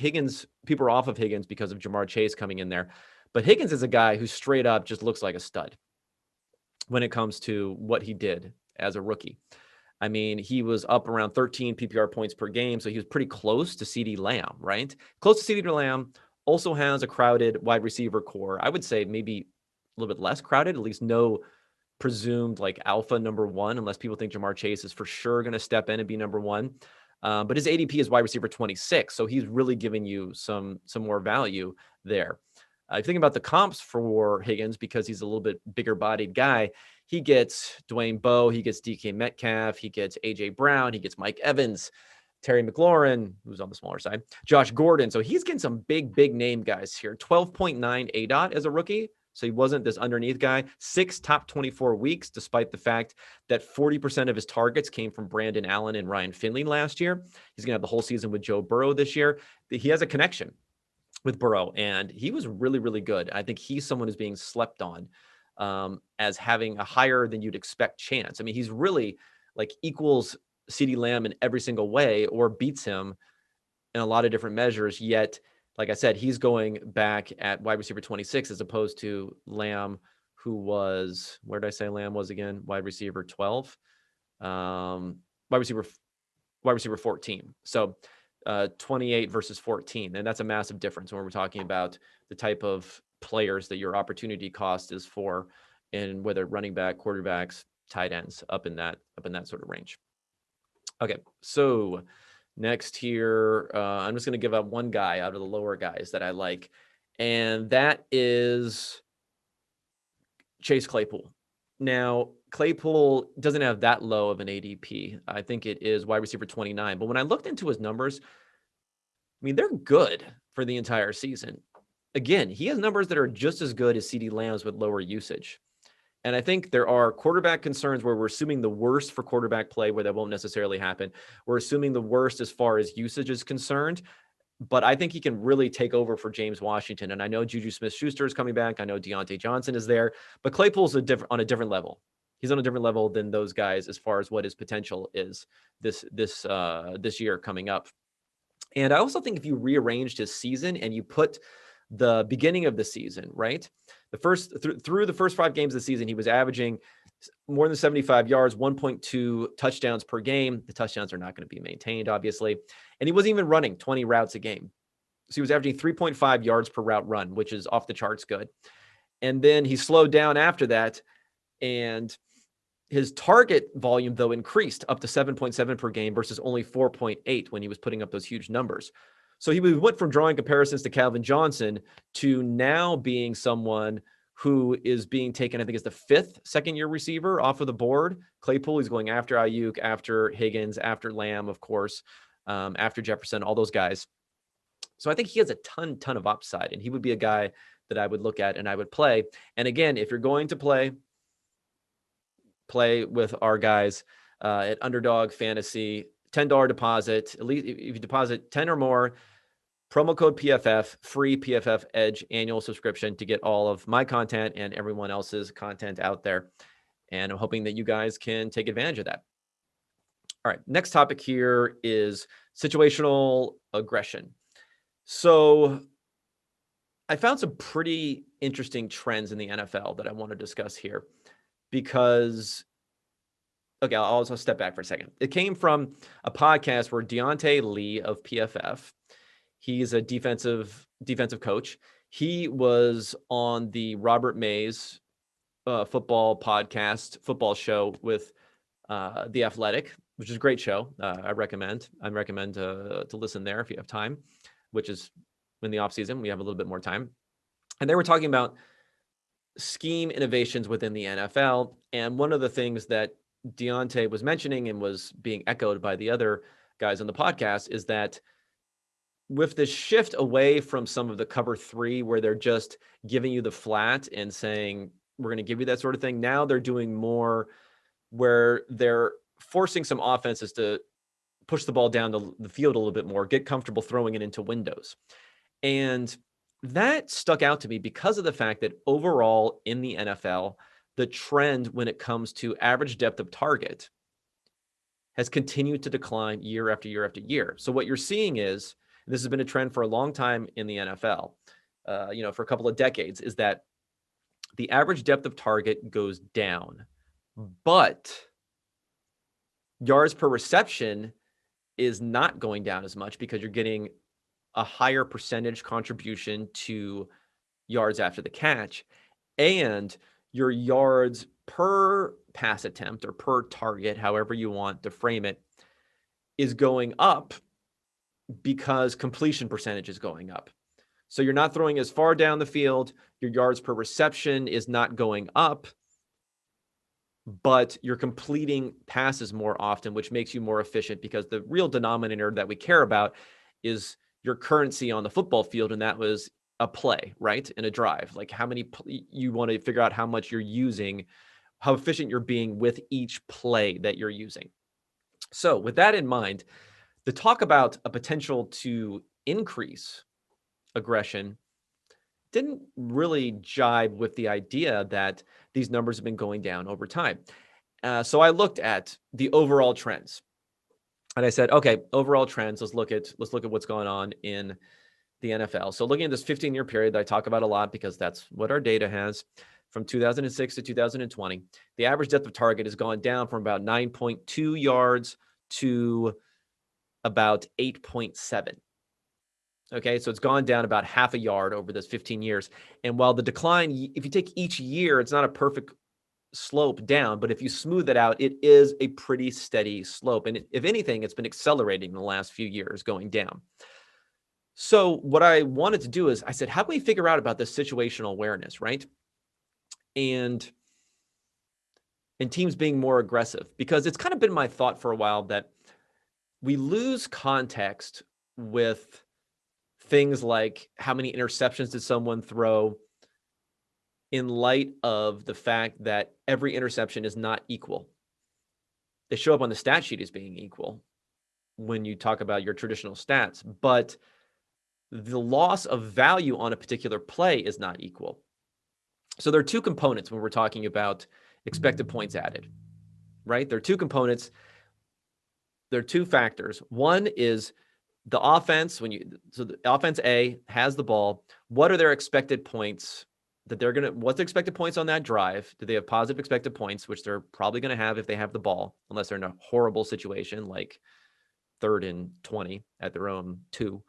people are off of Higgins because of Jamar Chase coming in there. But Higgins is a guy who straight up just looks like a stud when it comes to what he did as a rookie. I mean, he was up around 13 PPR points per game, so he was pretty close to CeeDee Lamb, right? Close to CeeDee Lamb, also has a crowded wide receiver core. I would say maybe a little bit less crowded, at least no presumed like alpha number one, unless people think Jamar Chase is for sure going to step in and be number one. But his ADP is wide receiver 26, so he's really giving you some more value there. If you think about the comps for Higgins, because he's a little bit bigger bodied guy, he gets Dwayne Bowe, he gets DK Metcalf, he gets AJ Brown, he gets Mike Evans, Terry McLaurin, who's on the smaller side, Josh Gordon. So he's getting some big name guys here. 12.9 ADOT as a rookie. So he wasn't this underneath guy. 6 top 24 weeks, despite the fact that 40% of his targets came from Brandon Allen and Ryan Finley last year. He's going to have the whole season with Joe Burrow this year. He has a connection with Burrow, and he was really good. I think he's someone who's being slept on as having a higher than you'd expect chance. I mean, he's really like equals CeeDee Lamb in every single way or beats him in a lot of different measures, yet like I said, he's going back at wide receiver 26 as opposed to Lamb, who was, where did I say Lamb was again? Wide receiver 12, wide receiver 14. So 28 versus 14. And that's a massive difference when we're talking about the type of players that your opportunity cost is for, and whether running back, quarterbacks, tight ends up in that sort of range. Okay. So next here, I'm just going to give up one guy out of the lower guys that I like, and that is Chase Claypool. Now, Claypool doesn't have that low of an ADP. I think it is wide receiver 29. But when I looked into his numbers, I mean, they're good for the entire season. Again, he has numbers that are just as good as CeeDee Lamb's with lower usage. And I think there are quarterback concerns where we're assuming the worst for quarterback play, where that won't necessarily happen. We're assuming the worst as far as usage is concerned. But I think he can really take over for James Washington. And I know Juju Smith-Schuster is coming back. I know Deontay Johnson is there. But Claypool's on a different level. He's on a different level than those guys as far as what his potential is this year coming up. And I also think if you rearranged his season and you put the beginning of the season, right? The first through the first 5 games of the season, he was averaging more than 75 yards, 1.2 touchdowns per game. The touchdowns are not going to be maintained, obviously. And he wasn't even running 20 routes a game. So he was averaging 3.5 yards per route run, which is off the charts good. And then he slowed down after that. And his target volume, though, increased up to 7.7 per game versus only 4.8 when he was putting up those huge numbers. So he went from drawing comparisons to Calvin Johnson to now being someone who is being taken, I think, as the 5th second-year receiver off of the board. Claypool, he's going after Ayuk, after Higgins, after Lamb, of course, after Jefferson, all those guys. So I think he has a ton of upside, and he would be a guy that I would look at and I would play. And again, if you're going to play with our guys at Underdog Fantasy, $10 deposit, at least if you deposit 10 or more, promo code PFF, free PFF Edge annual subscription to get all of my content and everyone else's content out there. And I'm hoping that you guys can take advantage of that. All right, next topic here is situational aggression. So I found some pretty interesting trends in the NFL that I want to discuss here because, okay, I'll also step back for a second. It came from a podcast where Deontay Lee of PFF, he's a defensive coach. He was on the Robert Mays football podcast, football show with The Athletic, which is a great show. I recommend to listen there if you have time, which is in the off season. We have a little bit more time. And they were talking about scheme innovations within the NFL. And one of the things that Deontay was mentioning and was being echoed by the other guys on the podcast is that with the shift away from some of the cover 3 where they're just giving you the flat and saying, we're going to give you that sort of thing. Now they're doing more where they're forcing some offenses to push the ball down the field a little bit more, get comfortable throwing it into windows. And that stuck out to me because of the fact that overall in the NFL, the trend when it comes to average depth of target has continued to decline year after year after year. So what you're seeing is, this has been a trend for a long time in the NFL, for a couple of decades, is that the average depth of target goes down, but yards per reception is not going down as much because you're getting a higher percentage contribution to yards after the catch, and your yards per pass attempt or per target, however you want to frame it, is going up because completion percentage is going up. So you're not throwing as far down the field. Your yards per reception is not going up, but you're completing passes more often, which makes you more efficient, because the real denominator that we care about is your currency on the football field. And that was a play, right? In a drive, like how many, you want to figure out how much you're using, how efficient you're being with each play that you're using. So with that in mind, the talk about a potential to increase aggression didn't really jibe with the idea that these numbers have been going down over time. So I looked at the overall trends, and I said, okay, overall trends. Let's look at what's going on in the NFL. So looking at this 15-year period that I talk about a lot, because that's what our data has, from 2006 to 2020, the average depth of target has gone down from about 9.2 yards to about 8.7. Okay, so it's gone down about half a yard over this 15 years. And while the decline, if you take each year, it's not a perfect slope down, but if you smooth it out, it is a pretty steady slope. And if anything, it's been accelerating in the last few years, going down. So what I wanted to do is, I said, how can we figure out about this situational awareness, right? And teams being more aggressive, because it's kind of been my thought for a while that we lose context with things like how many interceptions did someone throw, in light of the fact that every interception is not equal. They show up on the stat sheet as being equal when you talk about your traditional stats, but the loss of value on a particular play is not equal. So there are two components when we're talking about expected points added, right? There are two components. There are two factors. One is the offense. So the offense A has the ball. What are their expected points what's the expected points on that drive? Do they have positive expected points, which they're probably going to have if they have the ball, unless they're in a horrible situation like 3rd and 20 at their own 2.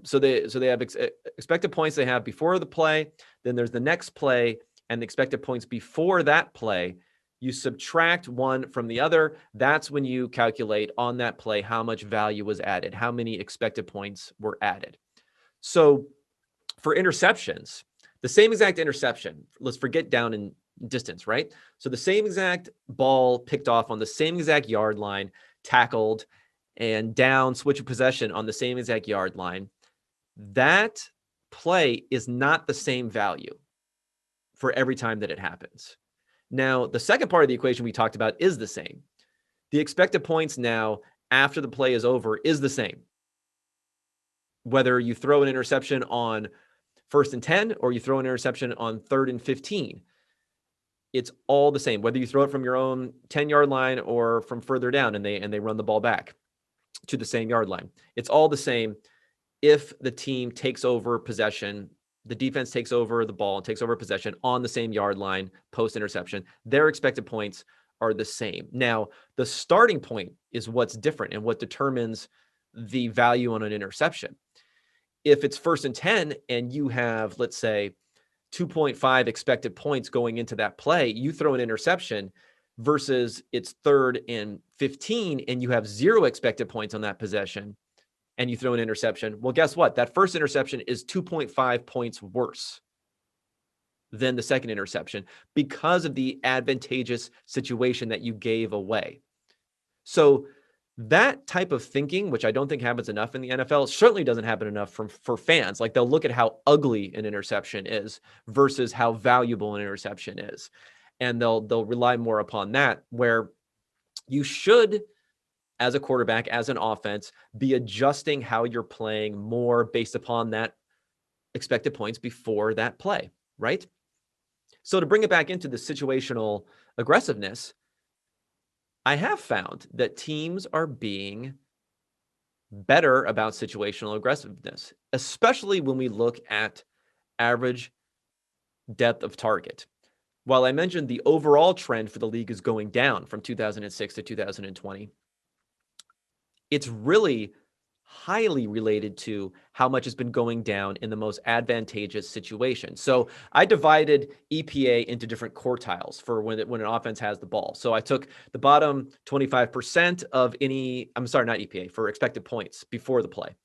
So they have expected points they have before the play. Then there's the next play and the expected points before that play. You subtract one from the other. That's when you calculate on that play how much value was added, how many expected points were added. So for interceptions, the same exact interception, let's forget down in distance, right? So the same exact ball picked off on the same exact yard line, tackled, and down, switch of possession on the same exact yard line. That play is not the same value for every time that it happens. Now, the second part of the equation we talked about is the same. The expected points now after the play is over is the same. Whether you throw an interception on 1st and 10 or you throw an interception on 3rd and 15, it's all the same. Whether you throw it from your own 10-yard line or from further down and they run the ball back to the same yard line, it's all the same. If the team takes over possession, the defense takes over the ball and takes over possession on the same yard line post-interception, their expected points are the same. Now, the starting point is what's different and what determines the value on an interception. If it's 1st and 10 and you have, let's say, 2.5 expected points going into that play, you throw an interception versus it's 3rd and 15 and you have 0 expected points on that possession and you throw an interception. Well, guess what? That first interception is 2.5 points worse than the second interception because of the advantageous situation that you gave away. So that type of thinking, which I don't think happens enough in the NFL, certainly doesn't happen enough for fans. Like, they'll look at how ugly an interception is versus how valuable an interception is. And they'll rely more upon that, where you should, as a quarterback, as an offense, be adjusting how you're playing more based upon that expected points before that play, right? So to bring it back into the situational aggressiveness, I have found that teams are being better about situational aggressiveness, especially when we look at average depth of target. While I mentioned the overall trend for the league is going down from 2006 to 2020, it's really highly related to how much has been going down in the most advantageous situation. So I divided EPA into different quartiles for when an offense has the ball. So I took the bottom 25% of not EPA, for expected points before the play.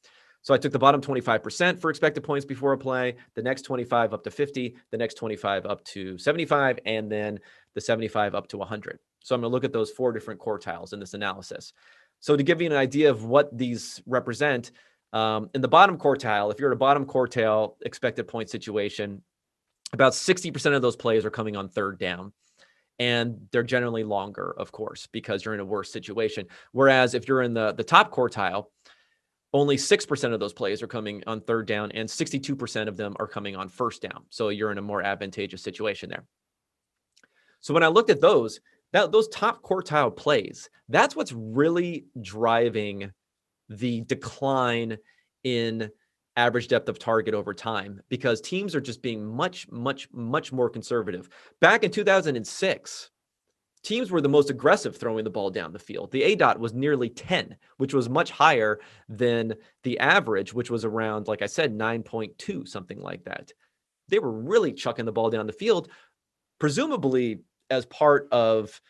So I took the bottom 25% for expected points before a play, the next 25 up to 50, the next 25 up to 75, and then the 75 up to 100. So I'm going to look at those 4 different quartiles in this analysis. So to give you an idea of what these represent, in the bottom quartile, if you're at a bottom quartile expected point situation, about 60% of those plays are coming on third down. And they're generally longer, of course, because you're in a worse situation. Whereas if you're in the top quartile, only 6% of those plays are coming on third down, and 62% of them are coming on first down. So you're in a more advantageous situation there. So when I looked at those top quartile plays, that's what's really driving the decline in average depth of target over time, because teams are just being much, much, much more conservative. Back in 2006, teams were the most aggressive throwing the ball down the field. The ADOT was nearly 10, which was much higher than the average, which was around, like I said, 9.2, something like that. They were really chucking the ball down the field, presumably as part of,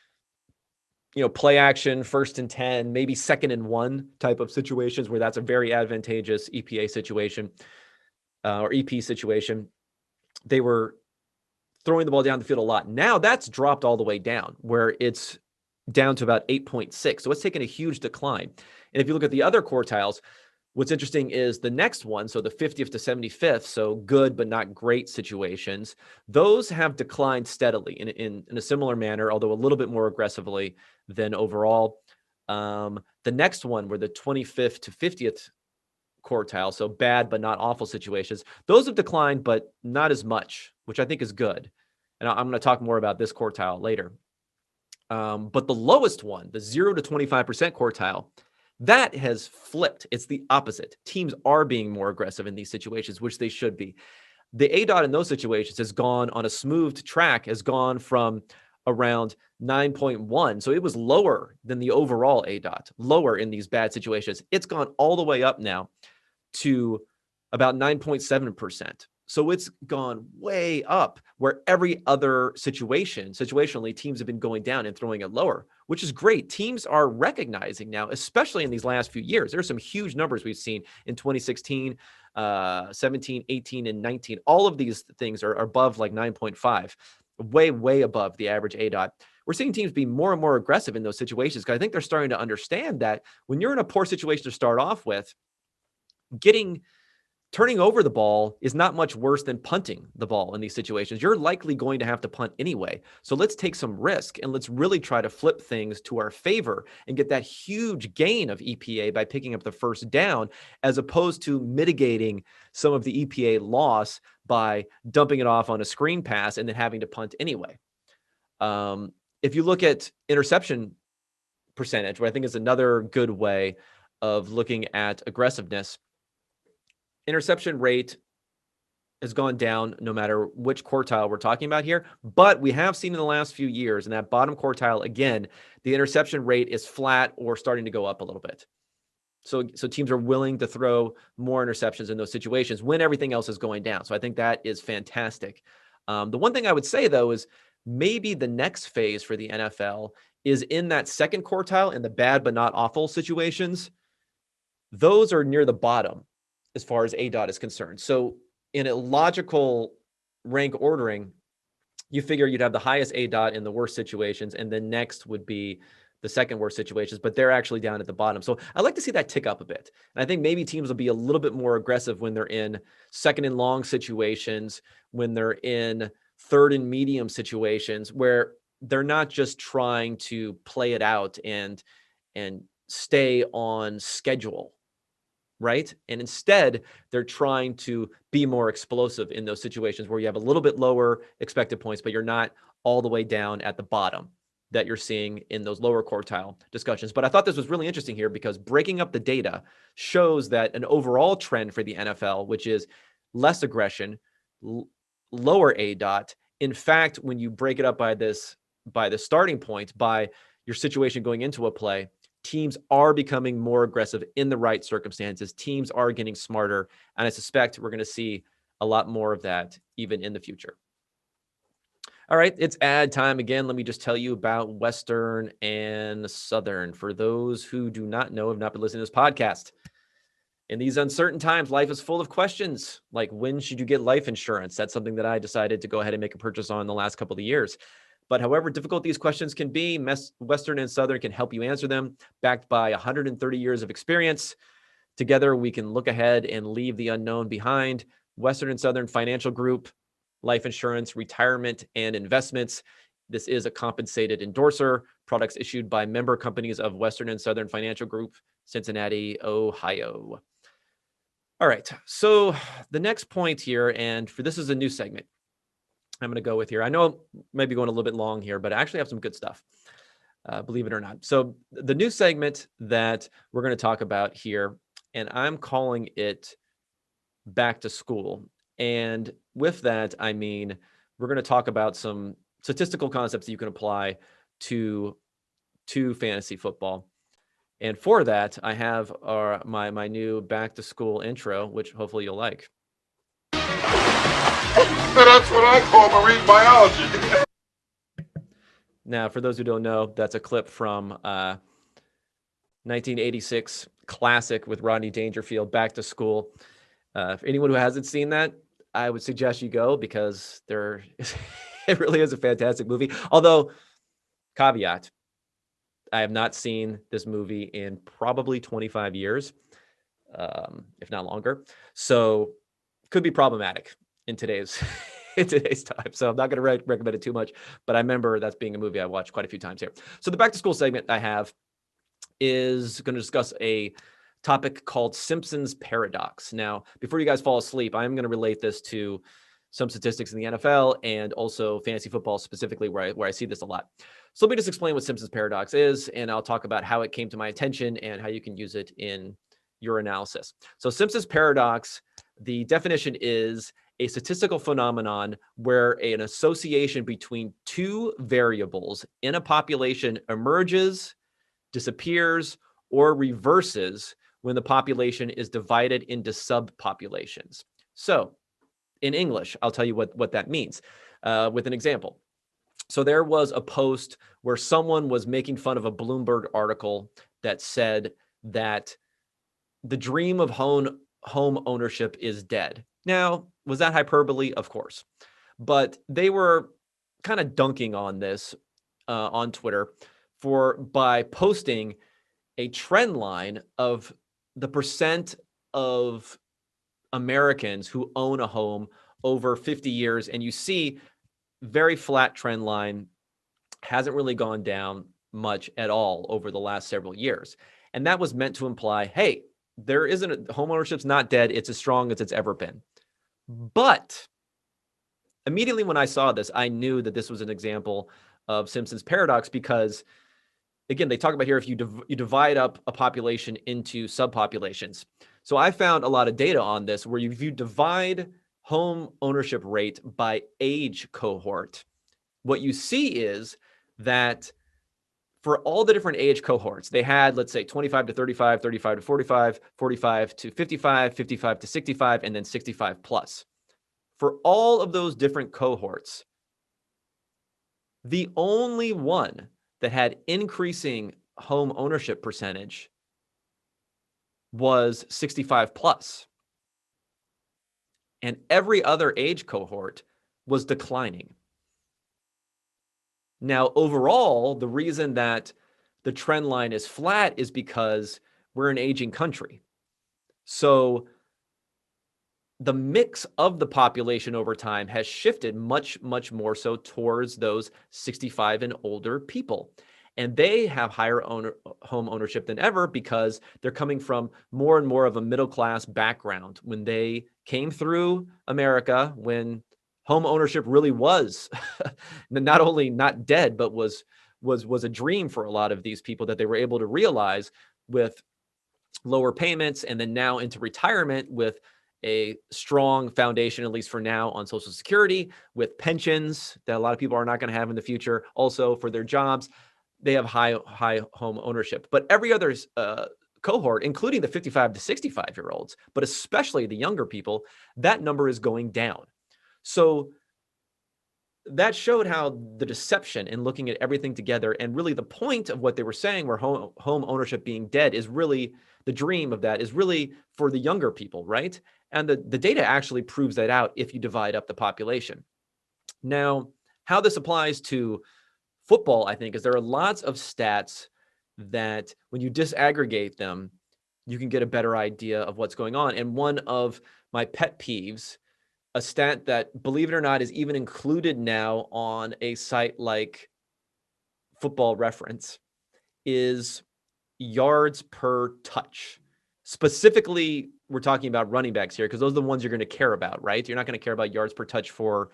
play action, 1st and 10, maybe 2nd and 1 type of situations where that's a very advantageous EPA situation or EP situation. They were throwing the ball down the field a lot. Now that's dropped all the way down, where it's down to about 8.6. So it's taken a huge decline. And if you look at the other quartiles, what's interesting is the next one, so the 50th to 75th, so good but not great situations, those have declined steadily in a similar manner, although a little bit more aggressively than overall. The next one, where the 25th to 50th quartile, so bad but not awful situations, those have declined, but not as much, which I think is good. And I'm going to talk more about this quartile later. But the lowest one, the 0 to 25% quartile, that has flipped. It's the opposite. Teams are being more aggressive in these situations, which they should be. The ADOT in those situations has gone on a smoothed track, has gone from around 9.1. So it was lower than the overall ADOT, lower in these bad situations. It's gone all the way up now to about 9.7%. So it's gone way up, where every other situationally, teams have been going down and throwing it lower, which is great. Teams are recognizing now, especially in these last few years. There's some huge numbers we've seen in 2016, 17, 18, and 19. All of these things are above like 9.5, way, way above the average ADOT. We're seeing teams be more and more aggressive in those situations, because I think they're starting to understand that when you're in a poor situation to start off with, turning over the ball is not much worse than punting the ball in these situations. You're likely going to have to punt anyway. So let's take some risk and let's really try to flip things to our favor and get that huge gain of EPA by picking up the first down, as opposed to mitigating some of the EPA loss by dumping it off on a screen pass and then having to punt anyway. If you look at interception percentage, what I think is another good way of looking at aggressiveness, interception rate has gone down no matter which quartile we're talking about here. But we have seen in the last few years, in that bottom quartile, again, the interception rate is flat or starting to go up a little bit. So teams are willing to throw more interceptions in those situations when everything else is going down. So I think that is fantastic. The one thing I would say, though, is maybe the next phase for the NFL is in that second quartile, in the bad but not awful situations. Those are near the bottom as far as ADOT is concerned. So in a logical rank ordering, you figure you'd have the highest ADOT in the worst situations, and then next would be the second worst situations, but they're actually down at the bottom. So I'd like to see that tick up a bit. And I think maybe teams will be a little bit more aggressive when they're in second and long situations, when they're in third and medium situations, where they're not just trying to play it out and stay on schedule, right? And instead, they're trying to be more explosive in those situations where you have a little bit lower expected points, but you're not all the way down at the bottom. that you're seeing in those lower quartile discussions. But I thought this was really interesting here because breaking up the data shows that an overall trend for the NFL, which is less aggression, lower ADOT. In fact, when you break it up by the starting point, by your situation going into a play, teams are becoming more aggressive in the right circumstances. Teams are getting smarter. And I suspect we're going to see a lot more of that even in the future. All right, it's ad time again. Let me just tell you about Western and Southern. For those who do not know, have not been listening to this podcast, in these uncertain times, life is full of questions. Like, when should you get life insurance? That's something that I decided to go ahead and make a purchase on the last couple of years. But however difficult these questions can be, Western and Southern can help you answer them, backed by 130 years of experience. Together, we can look ahead and leave the unknown behind. Western and Southern Financial Group, life insurance, retirement, and investments. This is a compensated endorser. Products issued by member companies of Western and Southern Financial Group, Cincinnati, Ohio. All right, so the next point here, and for this is a new segment I'm going to go with here. I know I might be going a little bit long here, but I actually have some good stuff, believe it or not. So the new segment that we're going to talk about here, and I'm calling it Back to School. And with that, I mean, we're going to talk about some statistical concepts that you can apply to fantasy football. And for that, I have my new Back to School intro, which hopefully you'll like. That's what I call marine biology. Now, for those who don't know, that's a clip from 1986 classic with Rodney Dangerfield, Back to School. For anyone who hasn't seen that, I would suggest you go, because it really is a fantastic movie. Although, caveat, I have not seen this movie in probably 25 years, if not longer. So could be problematic in today's time. So I'm not going to recommend it too much, but I remember that's being a movie I watched quite a few times here. So the Back to School segment I have is going to discuss a topic called Simpson's paradox. Now, before you guys fall asleep, I'm going to relate this to some statistics in the NFL and also fantasy football specifically, where I see this a lot. So let me just explain what Simpson's paradox is, and I'll talk about how it came to my attention and how you can use it in your analysis. So Simpson's paradox, the definition is a statistical phenomenon where an association between two variables in a population emerges, disappears, or reverses when the population is divided into subpopulations. So in English, I'll tell you what that means with an example. So there was a post where someone was making fun of a Bloomberg article that said that the dream of home ownership is dead. Now, was that hyperbole? Of course. But they were kind of dunking on this on Twitter by posting a trend line of the percent of Americans who own a home over 50 years. And you see very flat trend line, hasn't really gone down much at all over the last several years. And that was meant to imply, hey, home ownership's not dead. It's as strong as it's ever been. But immediately when I saw this, I knew that this was an example of Simpson's paradox, because again, they talk about here, if you divide up a population into subpopulations. So I found a lot of data on this where if you divide home ownership rate by age cohort, what you see is that for all the different age cohorts, they had, let's say, 25 to 35, 35 to 45, 45 to 55, 55 to 65, and then 65 plus. For all of those different cohorts, the only one that had increasing home ownership percentage was 65 plus. And every other age cohort was declining. Now, overall, the reason that the trend line is flat is because we're an aging country. So the mix of the population over time has shifted much, much more so towards those 65 and older people. And they have higher home ownership than ever because they're coming from more and more of a middle-class background. When they came through America, when home ownership really was not only not dead, but was was a dream for a lot of these people that they were able to realize with lower payments, and then now into retirement with a strong foundation, at least for now, on Social Security, with pensions that a lot of people are not going to have in the future. Also, for their jobs, they have high home ownership. But every other cohort, including the 55 to 65-year-olds, but especially the younger people, that number is going down. So that showed how the deception in looking at everything together, and really the point of what they were saying, where home ownership being dead, is really the dream of that is really for the younger people, right? And the data actually proves that out if you divide up the population. Now, how this applies to football, I think, is there are lots of stats that when you disaggregate them, you can get a better idea of what's going on. And one of my pet peeves, a stat that, believe it or not, is even included now on a site like Football Reference, is yards per touch. Specifically, we're talking about running backs here because those are the ones you're going to care about, right? You're not going to care about yards per touch for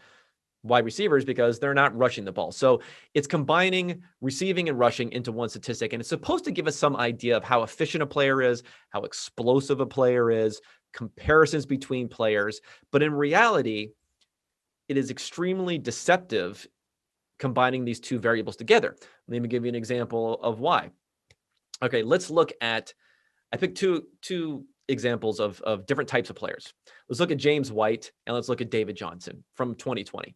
wide receivers because they're not rushing the ball. So it's combining receiving and rushing into one statistic, and it's supposed to give us some idea of how efficient a player is, how explosive a player is, comparisons between players. But in reality, it is extremely deceptive combining these two variables together. Let me give you an example of why. Okay, let's look at, I picked two examples of different types of players. Let's look at James White and let's look at David Johnson from 2020.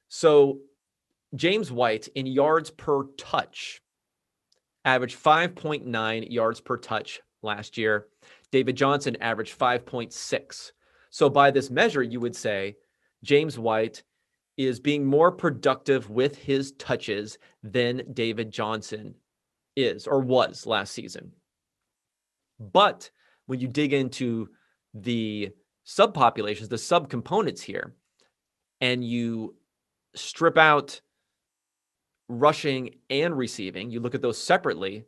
So James White in yards per touch averaged 5.9 yards per touch last year. David Johnson averaged 5.6. So by this measure, you would say James White is being more productive with his touches than David Johnson is or was last season. But when you dig into the subpopulations, the subcomponents here, and you strip out rushing and receiving, you look at those separately.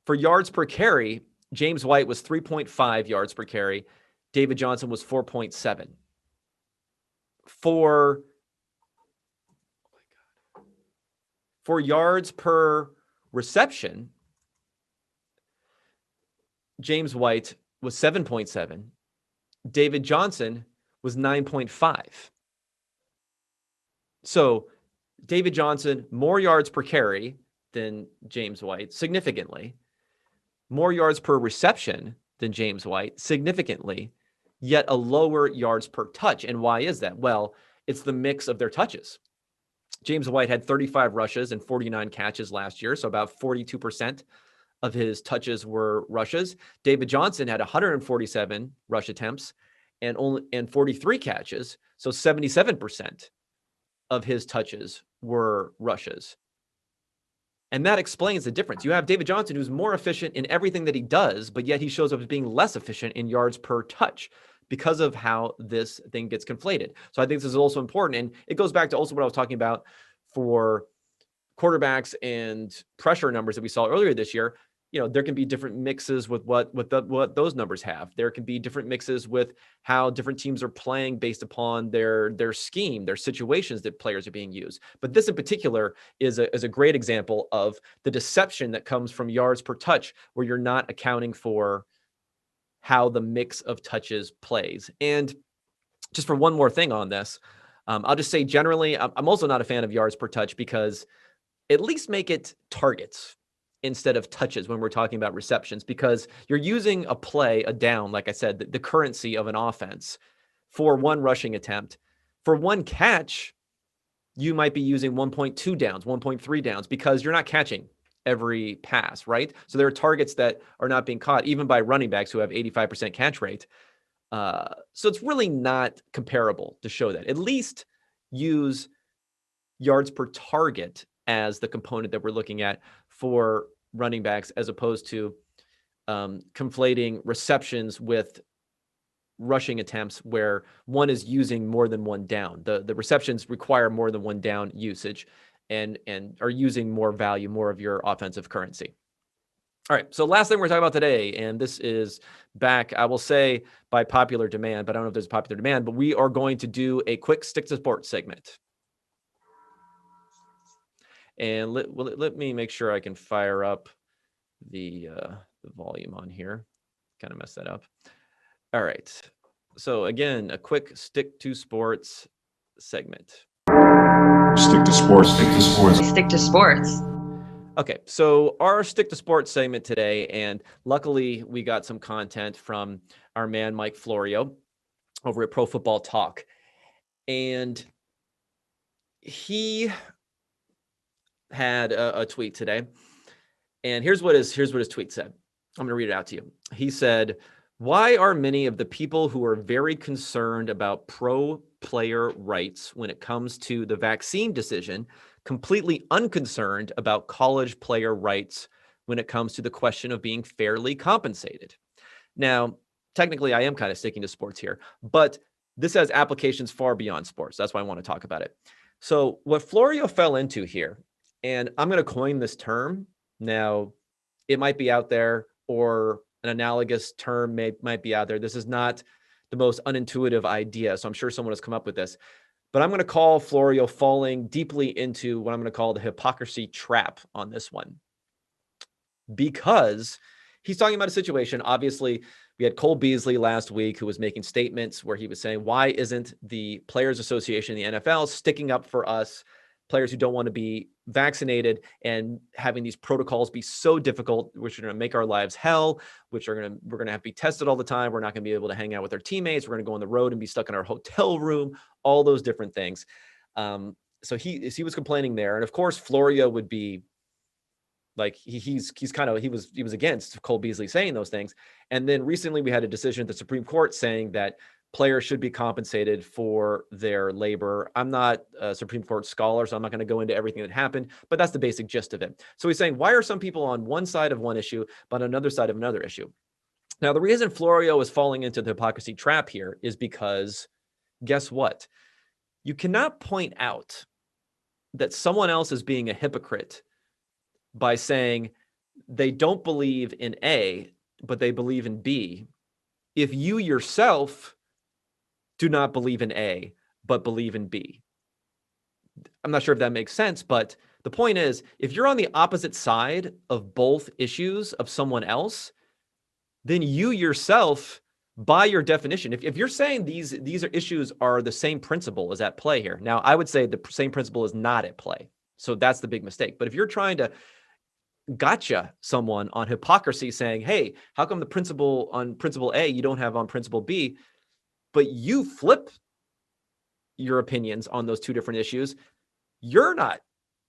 For yards per carry, James White was 3.5 yards per carry. David Johnson was 4.7. For yards per reception, James White was 7.7. David Johnson was 9.5. So David Johnson, more yards per carry than James White, significantly. More yards per reception than James White, significantly, yet a lower yards per touch. And why is that? Well, it's the mix of their touches. James White had 35 rushes and 49 catches last year, so about 42% of his touches were rushes. David Johnson had 147 rush attempts and 43 catches, so 77% of his touches were rushes. And that explains the difference. You have David Johnson, who's more efficient in everything that he does, but yet he shows up as being less efficient in yards per touch because of how this thing gets conflated. So I think this is also important. And it goes back to also what I was talking about for quarterbacks and pressure numbers that we saw earlier this year. You know, there can be different mixes with what those numbers have. There can be different mixes with how different teams are playing based upon their scheme, their situations that players are being used. But this in particular is a great example of the deception that comes from yards per touch, where you're not accounting for how the mix of touches plays. And just for one more thing on this, I'll just say generally, I'm also not a fan of yards per touch, because at least make it targets instead of touches when we're talking about receptions, because you're using a play, a down, like I said, the currency of an offense for one rushing attempt. For one catch, you might be using 1.2 downs, 1.3 downs, because you're not catching every pass, right? So there are targets that are not being caught, even by running backs who have 85% catch rate. So it's really not comparable to show that. At least use yards per target as the component that we're looking at for running backs, as opposed to conflating receptions with rushing attempts, where one is using more than one down. The receptions require more than one down usage and are using more value, more of your offensive currency. All right, so last thing we're talking about today, and this is back, I will say, by popular demand, but I don't know if there's popular demand, but we are going to do a quick stick to sports segment. And let me make sure I can fire up the volume on here. Kind of messed that up. All right. So again, a quick stick to sports segment. Stick to sports. Stick to sports. Stick to sports. Okay, so our stick to sports segment today, and luckily we got some content from our man Mike Florio over at Pro Football Talk, and he had a tweet today, and here's what his tweet said. I'm going to read it out to you. He said, "Why are many of the people who are very concerned about pro player rights when it comes to the vaccine decision completely unconcerned about college player rights when it comes to the question of being fairly compensated?" Now, technically, I am kind of sticking to sports here, but this has applications far beyond sports. That's why I want to talk about it. So what Florio fell into here, and I'm going to coin this term. Now, it might be out there, or an analogous term might be out there. This is not the most unintuitive idea, so I'm sure someone has come up with this. But I'm going to call Florio falling deeply into what I'm going to call the hypocrisy trap on this one. Because he's talking about a situation, obviously, we had Cole Beasley last week who was making statements where he was saying, why isn't the Players Association in the NFL sticking up for us, players who don't want to be vaccinated, and having these protocols be so difficult, which are going to make our lives hell, which we're going to have to be tested all the time. We're not going to be able to hang out with our teammates. We're going to go on the road and be stuck in our hotel room, all those different things. So he was complaining there. And of course, Florio would be like, he was against Cole Beasley saying those things. And then recently we had a decision at the Supreme Court saying that players should be compensated for their labor. I'm not a Supreme Court scholar, so I'm not going to go into everything that happened, but that's the basic gist of it. So he's saying, why are some people on one side of one issue, but on another side of another issue? Now, the reason Florio is falling into the hypocrisy trap here is because, guess what? You cannot point out that someone else is being a hypocrite by saying they don't believe in A, but they believe in B, if you yourself do not believe in A, but believe in B. I'm not sure if that makes sense, but the point is, if you're on the opposite side of both issues of someone else, then you yourself, by your definition, if you're saying these issues are the same principle is at play here. Now, I would say the same principle is not at play. So that's the big mistake. But if you're trying to gotcha someone on hypocrisy saying, hey, how come the principle on principle A you don't have on principle B, but you flip your opinions on those two different issues, you're not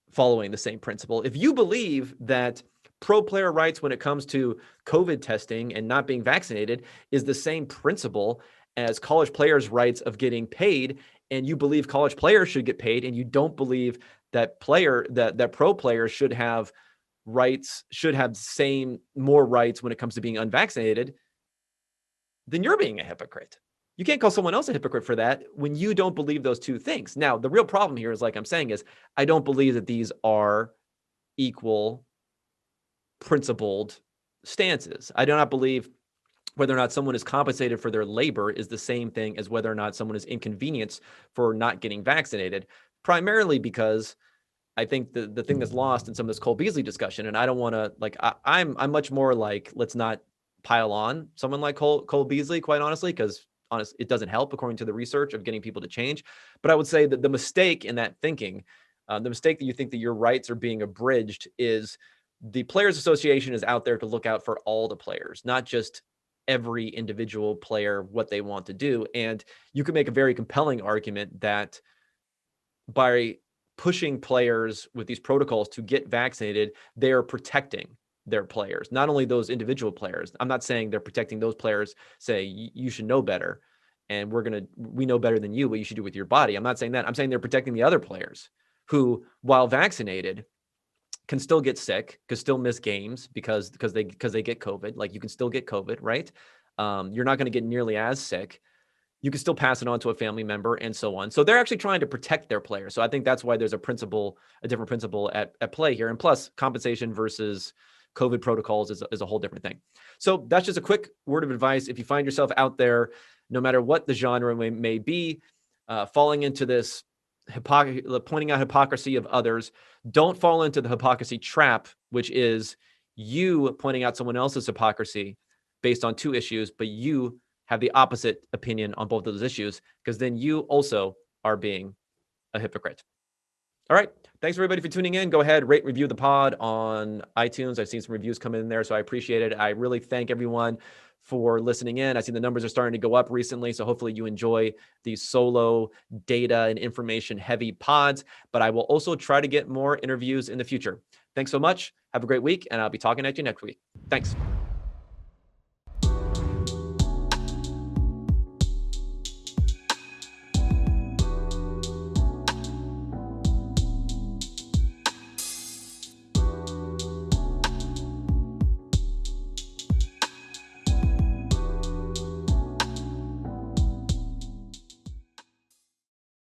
following the same principle. If you believe that pro player rights when it comes to COVID testing and not being vaccinated is the same principle as college players' rights of getting paid, and you believe college players should get paid, and you don't believe that pro players should have more rights when it comes to being unvaccinated, then you're being a hypocrite. You can't call someone else a hypocrite for that when you don't believe those two things. Now, the real problem here is, like I'm saying, is I don't believe that these are equal principled stances. I do not believe whether or not someone is compensated for their labor is the same thing as whether or not someone is inconvenienced for not getting vaccinated, primarily because I think the thing that's lost in some of this Cole Beasley discussion, and I don't want to, like, I'm much more like, let's not pile on someone like Cole Beasley, quite honestly, because it doesn't help according to the research of getting people to change. But I would say that the mistake in that thinking, the mistake that you think that your rights are being abridged, is the Players Association is out there to look out for all the players, not just every individual player, what they want to do. And you can make a very compelling argument that by pushing players with these protocols to get vaccinated, they are protecting their players, not only those individual players. I'm not saying they're protecting those players, say you should know better and we know better than you what you should do with your body. I'm not saying that. I'm saying they're protecting the other players who, while vaccinated, can still get sick, can still miss games because they get COVID. Like, you can still get COVID, right? You're not going to get nearly as sick. You can still pass it on to a family member and so on. So they're actually trying to protect their players. So I think that's why there's a different principle at play here. And plus, compensation versus COVID protocols is a whole different thing. So that's just a quick word of advice. If you find yourself out there, no matter what the genre may be, falling into this pointing out hypocrisy of others. Don't fall into the hypocrisy trap, which is you pointing out someone else's hypocrisy based on 2 issues, but you have the opposite opinion on both of those issues, because then you also are being a hypocrite. All right. Thanks everybody for tuning in. Go ahead, rate, review the pod on iTunes. I've seen some reviews come in there, so I appreciate it. I really thank everyone for listening in. I see the numbers are starting to go up recently, so hopefully you enjoy these solo data and information heavy pods, but I will also try to get more interviews in the future. Thanks so much. Have a great week, and I'll be talking at you next week. Thanks.